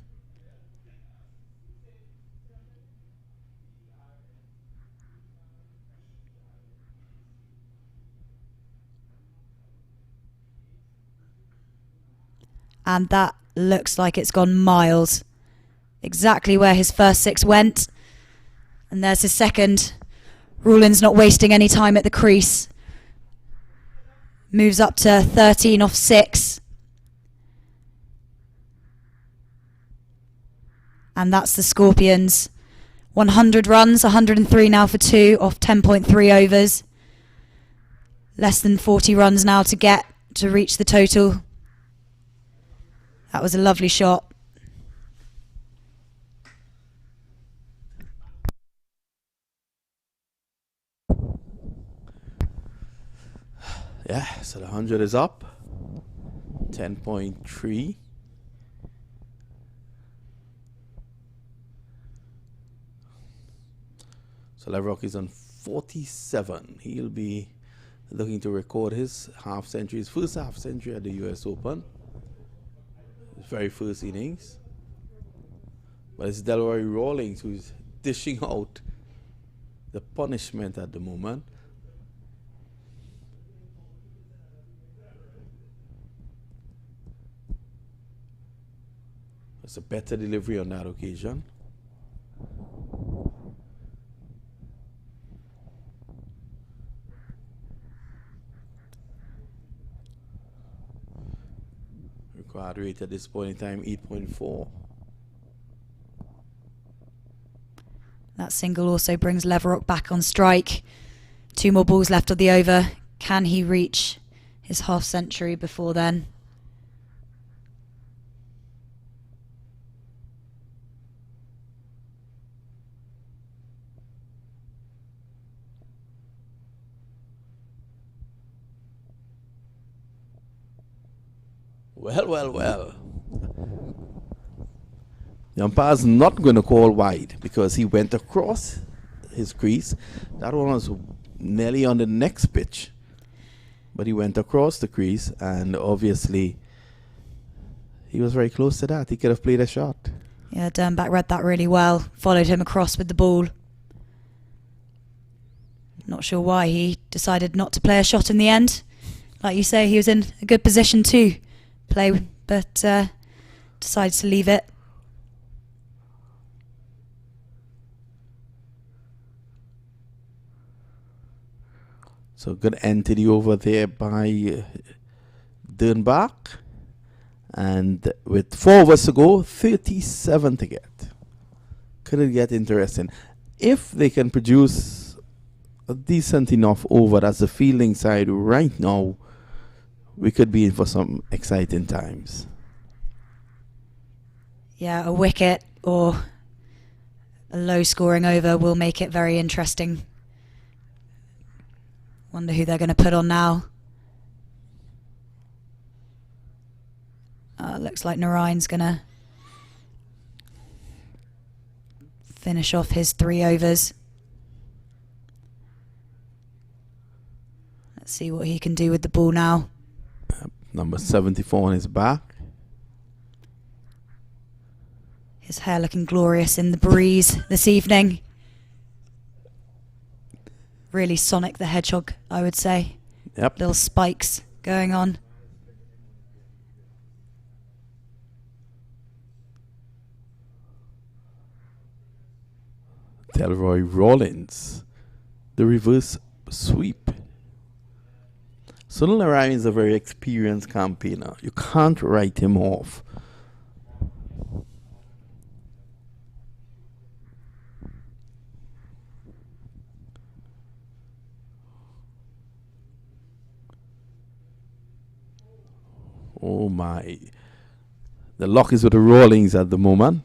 And that looks like it's gone miles. Exactly where his first 6 went. And there's his second. Rawlings not wasting any time at the crease. Moves up to 13 off 6. And that's the Scorpions. 100 runs, 103 now for 2 off 10.3 overs. Less than 40 runs now to get to reach the total. That was a lovely shot. Yeah, so the 100 is up. 10.3. So Leverock is on 47. He'll be looking to record his half century, his first half century at the US Open. His very first innings. But it's Delroy Rawlings who's dishing out the punishment at the moment. It's a better delivery on that occasion. Required rate at this point in time, 8.4. That single also brings Leverock back on strike. 2 more balls left of the over. Can he reach his half century before then? Well. The umpire's not going to call wide because he went across his crease. That one was nearly on the next pitch. But he went across the crease and obviously he was very close to that. He could have played a shot. Yeah, Dernbach read that really well. Followed him across with the ball. Not sure why he decided not to play a shot in the end. Like you say, he was in a good position to play, but decided to leave it. So good entry over there by Dernbach. And with 4 overs to go, 37 to get. Could it get interesting? If they can produce a decent enough over as the fielding side right now, we could be in for some exciting times. Yeah, a wicket or a low scoring over will make it very interesting. Wonder who they're going to put on now. Looks like Narayan's going to finish off his 3 overs. Let's see what he can do with the ball now. Number 74 on his back. His hair looking glorious in the breeze this evening. Really Sonic the Hedgehog, I would say. Yep. Little spikes going on. Delroy Rollins, the reverse sweep. Sunil Narayan is a very experienced campaigner. You can't write him off. Oh my. The lock is with the Rawlings at the moment.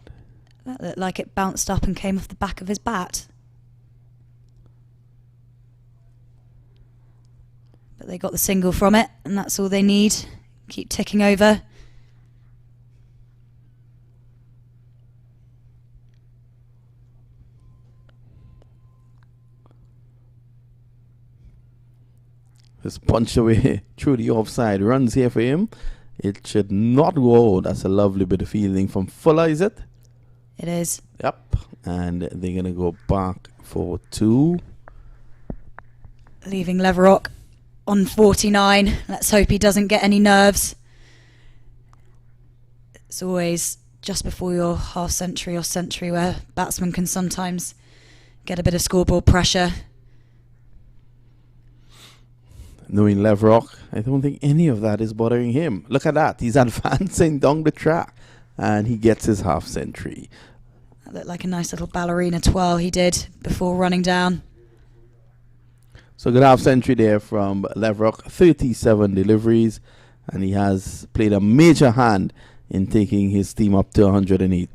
That looked like it bounced up and came off the back of his bat. But they got the single from it, and that's all they need. Keep ticking over. Just punch away through the offside. Runs here for him. It should not go out. That's a lovely bit of fielding from Fuller, is it? It is. Yep. And they're going to go back for 2. Leaving Leverock on 49. Let's hope he doesn't get any nerves. It's always just before your half century or century where batsmen can sometimes get a bit of scoreboard pressure. Knowing Leverock, I don't think any of that is bothering him. Look at that. He's advancing down the track and he gets his half century. That looked like a nice little ballerina twirl he did before running down. So good half century there from Leverock. 37 deliveries, and he has played a major hand in taking his team up to 108.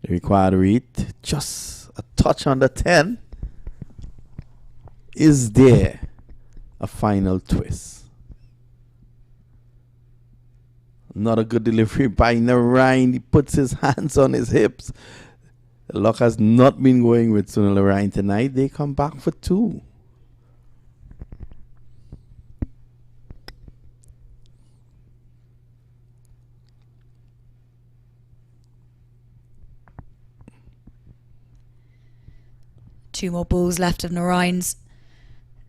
The required rate, just a touch under 10. Is there a final twist? Not a good delivery by Narayan. He puts his hands on his hips. The luck has not been going with Sunil Narayan tonight. They come back for 2. Two more balls left of Narayan's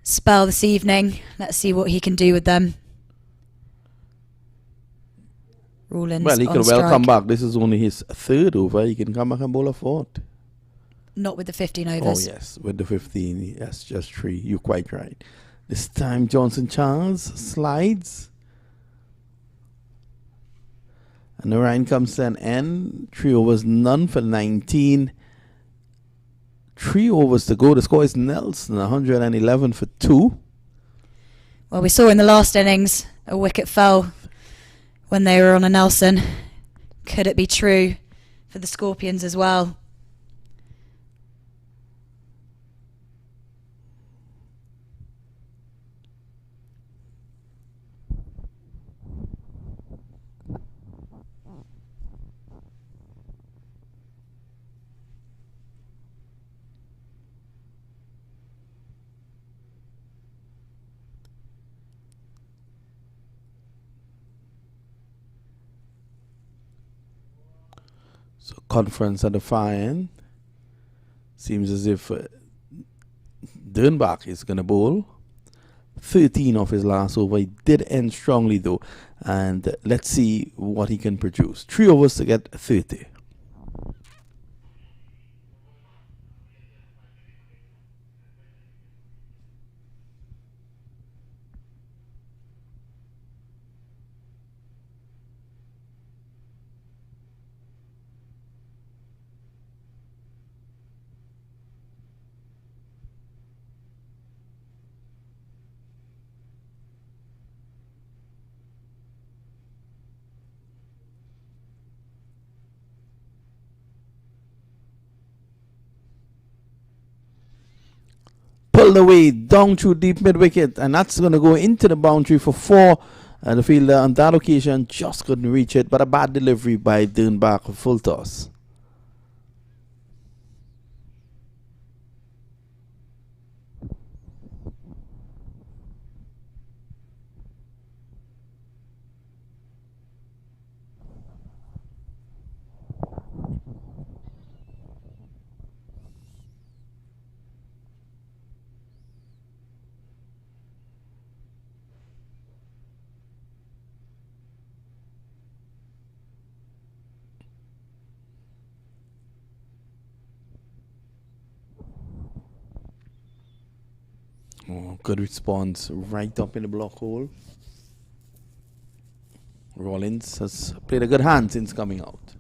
spell this evening. Let's see what he can do with them. Rawlins Well, he on can well strike. come back. This is only his 3rd over. He can come back and bowl a 4th. Not with the 15 Oh, overs. yes. With the 15, yes, just 3. You're quite right. This time, Johnson Charles slides. And Narayan comes to an end. 3 overs, none for 19. 3 overs to go. The score is Nelson, 111 for 2. Well, we saw in the last innings a wicket fell when they were on a Nelson. Could it be true for the Scorpions as well? So conference at the far end. Seems as if Dernbach is going to bowl 13 off his last over. He did end strongly though, and let's see what he can produce. 3 overs to get 30. Pulled away down through deep mid wicket, and that's going to go into the boundary for 4. The fielder on that occasion just couldn't reach it, but a bad delivery by Dernbach, full toss. Oh, good response right up in the block hole. Rollins has played a good hand since coming out.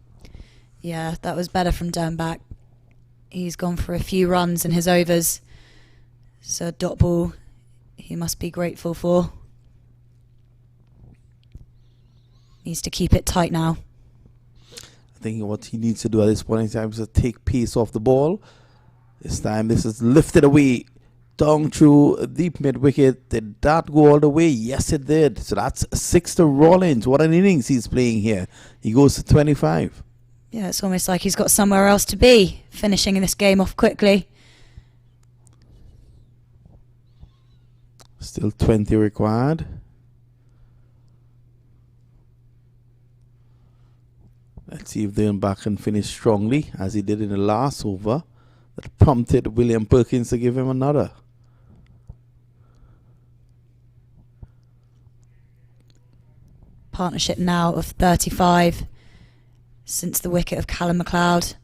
Yeah, that was better from Dernbach. He's gone for a few runs in his overs. So a dot ball he must be grateful for. Needs to keep it tight now. I think what he needs to do at this point in time is to take pace off the ball. This time this is lifted away down through deep mid wicket. Did that go all the way? Yes, it did. So that's 6 to Rollins. What an innings he's playing here. He goes to 25. Yeah, it's almost like he's got somewhere else to be, finishing this game off quickly. Still 20 required. Let's see if Dernbach can finish strongly, as he did in the last over. That prompted William Perkins to give him another. Partnership now of 35 since the wicket of Callum McLeod.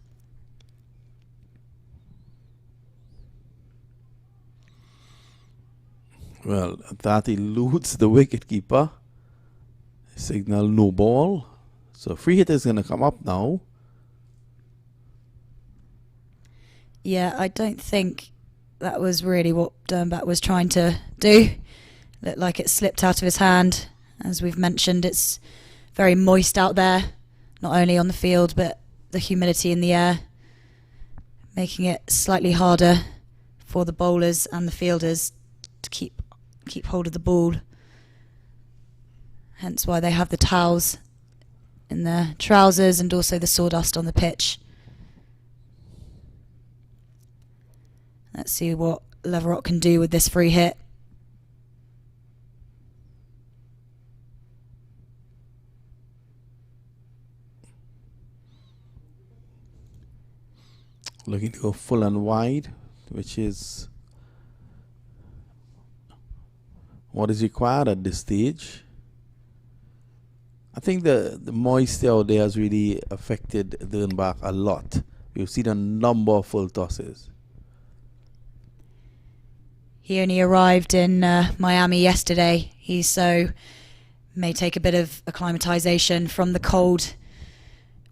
Well, that eludes the wicketkeeper. Signal no ball. So free hit is going to come up now. Yeah, I don't think that was really what Dernbach was trying to do. Looked like it slipped out of his hand. As we've mentioned, it's very moist out there, not only on the field, but the humidity in the air, making it slightly harder for the bowlers and the fielders to keep hold of the ball. Hence why they have the towels in their trousers and also the sawdust on the pitch. Let's see what Leverott can do with this free hit. Looking to go full and wide, which is what is required at this stage. I think the moisture out there has really affected Dernbach a lot. We've seen a number of full tosses. He only arrived in Miami yesterday. He may take a bit of acclimatization from the cold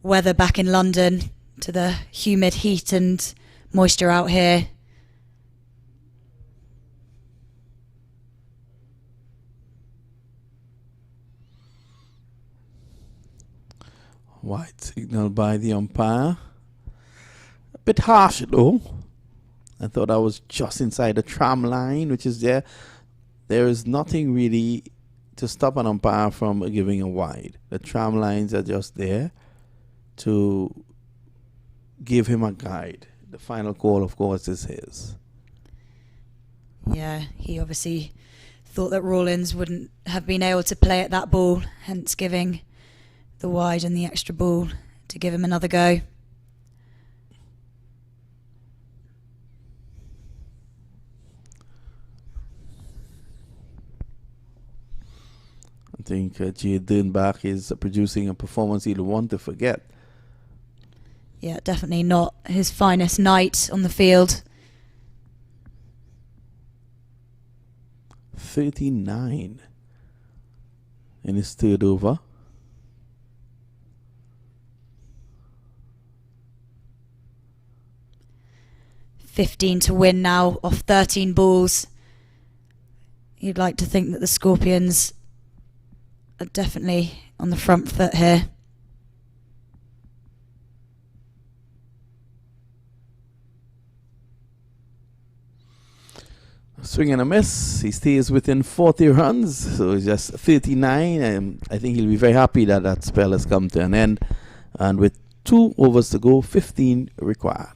weather back in London to the humid heat and moisture out here. White signal by the umpire. A bit harsh though. I thought I was just inside the tram line, which is there. There is nothing really to stop an umpire from giving a wide. The tram lines are just there to give him a guide. The final call, of course, is his. Yeah, he obviously thought that Rollins wouldn't have been able to play at that ball, hence giving the wide and the extra ball to give him another go. I think Jay Dernbach is producing a performance he'll want to forget. Yeah, definitely not his finest night on the field. 39 in his third over. $15 to win now off 13 balls. You'd like to think that the Scorpions are definitely on the front foot here. Swing and a miss. He stays within 40 runs, so it's just 39. And I think he'll be very happy that that spell has come to an end. And with 2 overs to go, 15 required.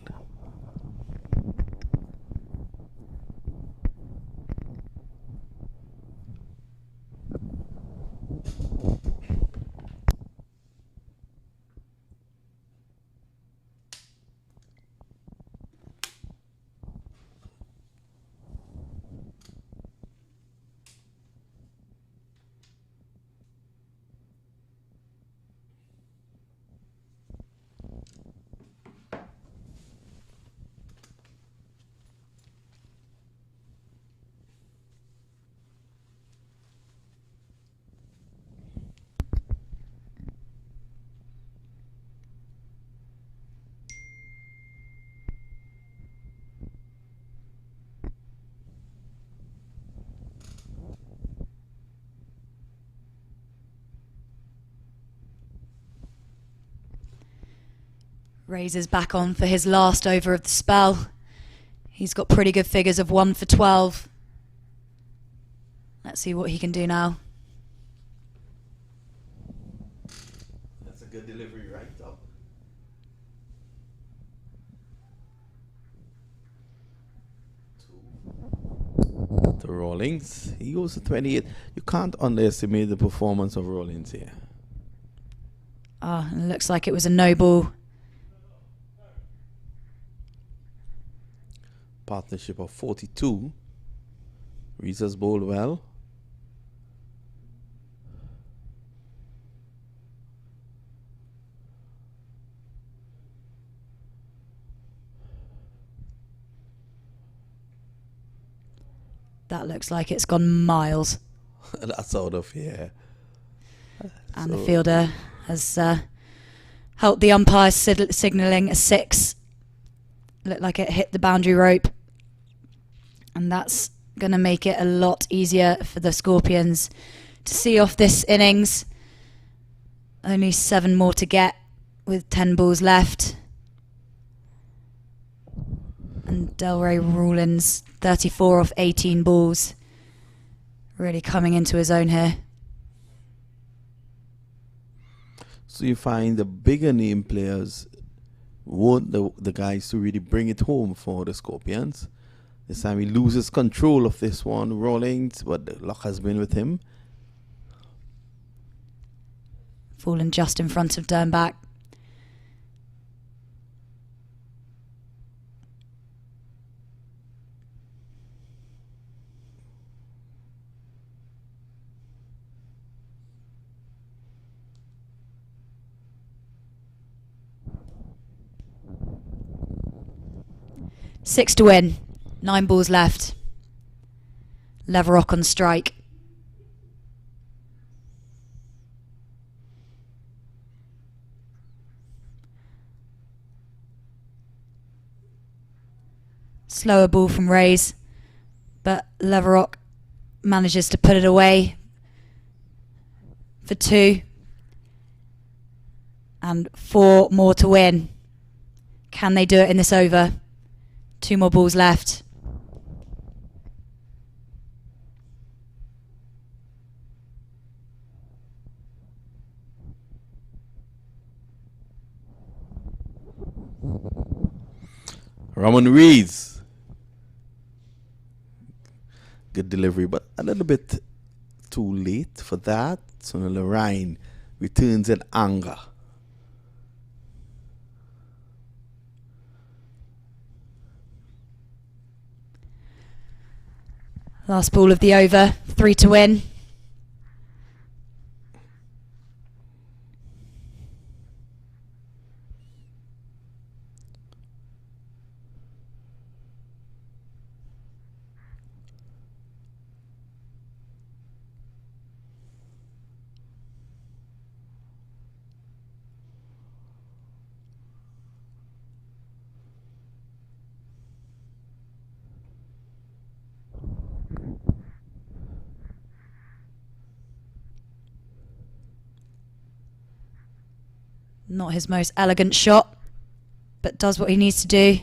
Razor's back on for his last over of the spell. He's got pretty good figures of 1 for 12. Let's see what he can do now. That's a good delivery right up. To Rawlings. He goes to 28. You can't underestimate the performance of Rawlings here. Ah, it looks like it was a no ball. Partnership of 42. Reese's bowled well. That looks like it's gone miles. That's out of here. And the fielder has helped the umpire signalling a 6. Looked like it hit the boundary rope. And that's going to make it a lot easier for the Scorpions to see off this innings. Only 7 more to get with 10 balls left. And Delray Rawlings, 34 off 18 balls. Really coming into his own here. So you find the bigger name players want the guys to really bring it home for the Scorpions. This time he loses control of this one, Rawlings, but the luck has been with him. Fallen just in front of Dernbach. Six to win. 9 balls left. Leverock on strike. Slower ball from Rays, but Leverock manages to put it away for 2. And 4 more to win. Can they do it in this over? 2 more balls left. Ramon Reeds. Good delivery, but a little bit too late for that. So Lorraine returns in anger. Last ball of the over. 3 to win. Not his most elegant shot, but does what he needs to do.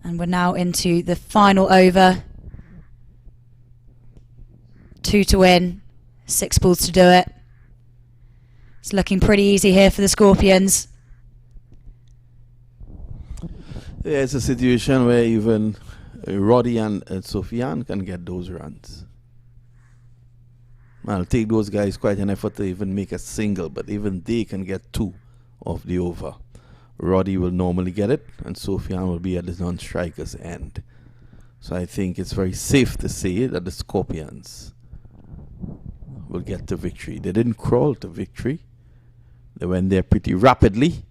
And we're now into the final over. 2 to win, 6 balls to do it. It's looking pretty easy here for the Scorpions. Yeah, it's a situation where even Roddy and Sofiane can get those runs. Well, it'll take those guys quite an effort to even make a single, but even they can get 2 off the over. Roddy will normally get it, and Sofiane will be at the non-striker's end. So I think it's very safe to say that the Scorpions will get to victory. They didn't crawl to victory. They went there pretty rapidly.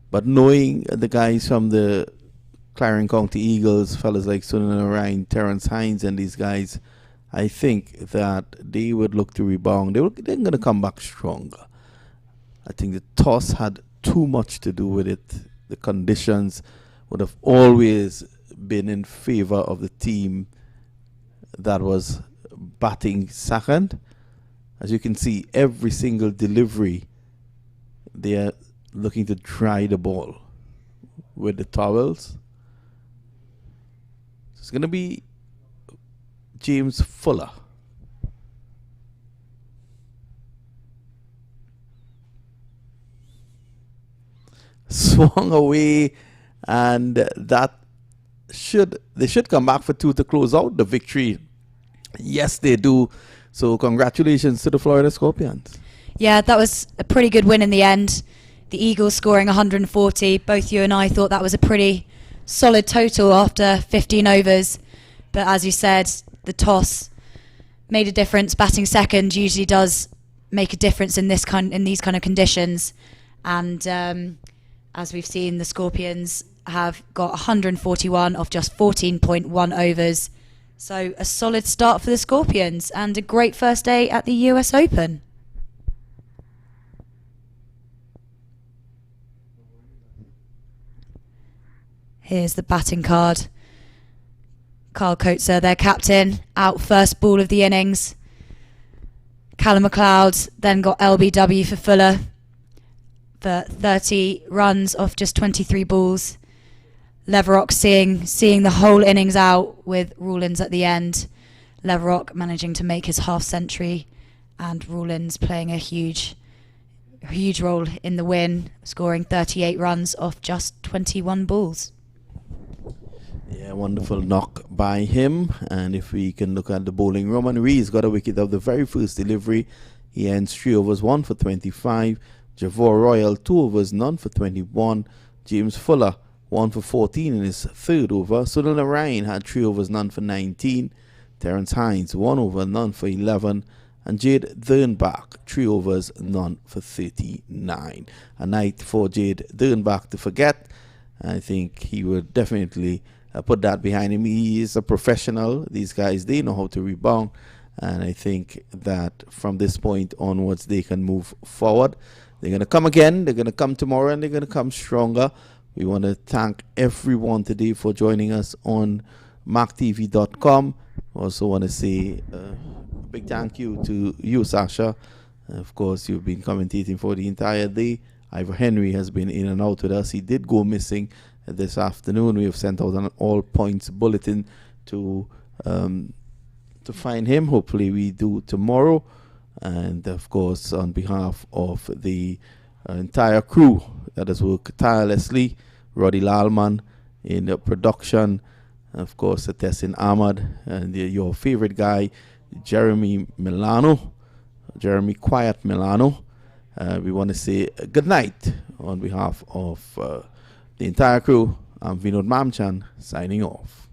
But knowing the guys from the Clarion County Eagles, fellas like Sunil Ryan, Terrence Hines, and these guys, I think that they would look to rebound. They're going to come back stronger. I think the toss had too much to do with it. The conditions would have always been in favor of the team that was batting second. As you can see, every single delivery, they are looking to dry the ball with the towels. It's going to be James Fuller. Swung away, and they should come back for 2 to close out the victory. Yes, they do. So congratulations to the Florida Scorpions. Yeah, that was a pretty good win in the end. The Eagles scoring 140. Both you and I thought that was a pretty solid total after 15 overs. But as you said, the toss made a difference. Batting second usually does make a difference in these kind of conditions. And as we've seen, the Scorpions have got 141 off just 14.1 overs. So a solid start for the Scorpions and a great first day at the US Open. Here's the batting card. Carl Coetzer, their captain, out first ball of the innings. Callum McLeod then got LBW for Fuller for 30 runs off just 23 balls. Leverock seeing the whole innings out with Rawlins at the end. Leverock managing to make his half century and Rawlins playing a huge role in the win, scoring 38 runs off just 21 balls. Yeah, wonderful knock by him. And if we can look at the bowling, Roman Rees got a wicket of the very first delivery. He ends 3 overs, 1 for 25. Javor Royal, 2 overs, none for 21. James Fuller, 1 for 14 in his third over. Sunil Narayan had 3 overs, none for 19. Terrence Hines, 1 over, none for 11. And Jade Dernbach, 3 overs, none for 39. A night for Jade Dernbach to forget. I think he would definitely put that behind him. He is a professional. These guys, they know how to rebound. And I think that from this point onwards, they can move forward. They're going to come again. They're going to come tomorrow, and they're going to come stronger. We want to thank everyone today for joining us on MAQTV.com. Also want to say a big thank you to you, Sasha. Of course, you've been commentating for the entire day. Ivor Henry has been in and out with us. He did go missing this afternoon. We have sent out an all-points bulletin to find him. Hopefully we do tomorrow. And, of course, on behalf of the entire crew that has worked tirelessly, Roddy Lalman in the production, of course, Tessin Ahmad, and your favorite guy, Jeremy Quiet Milano. We want to say good night on behalf of the entire crew. I'm Vinod Mamchan signing off.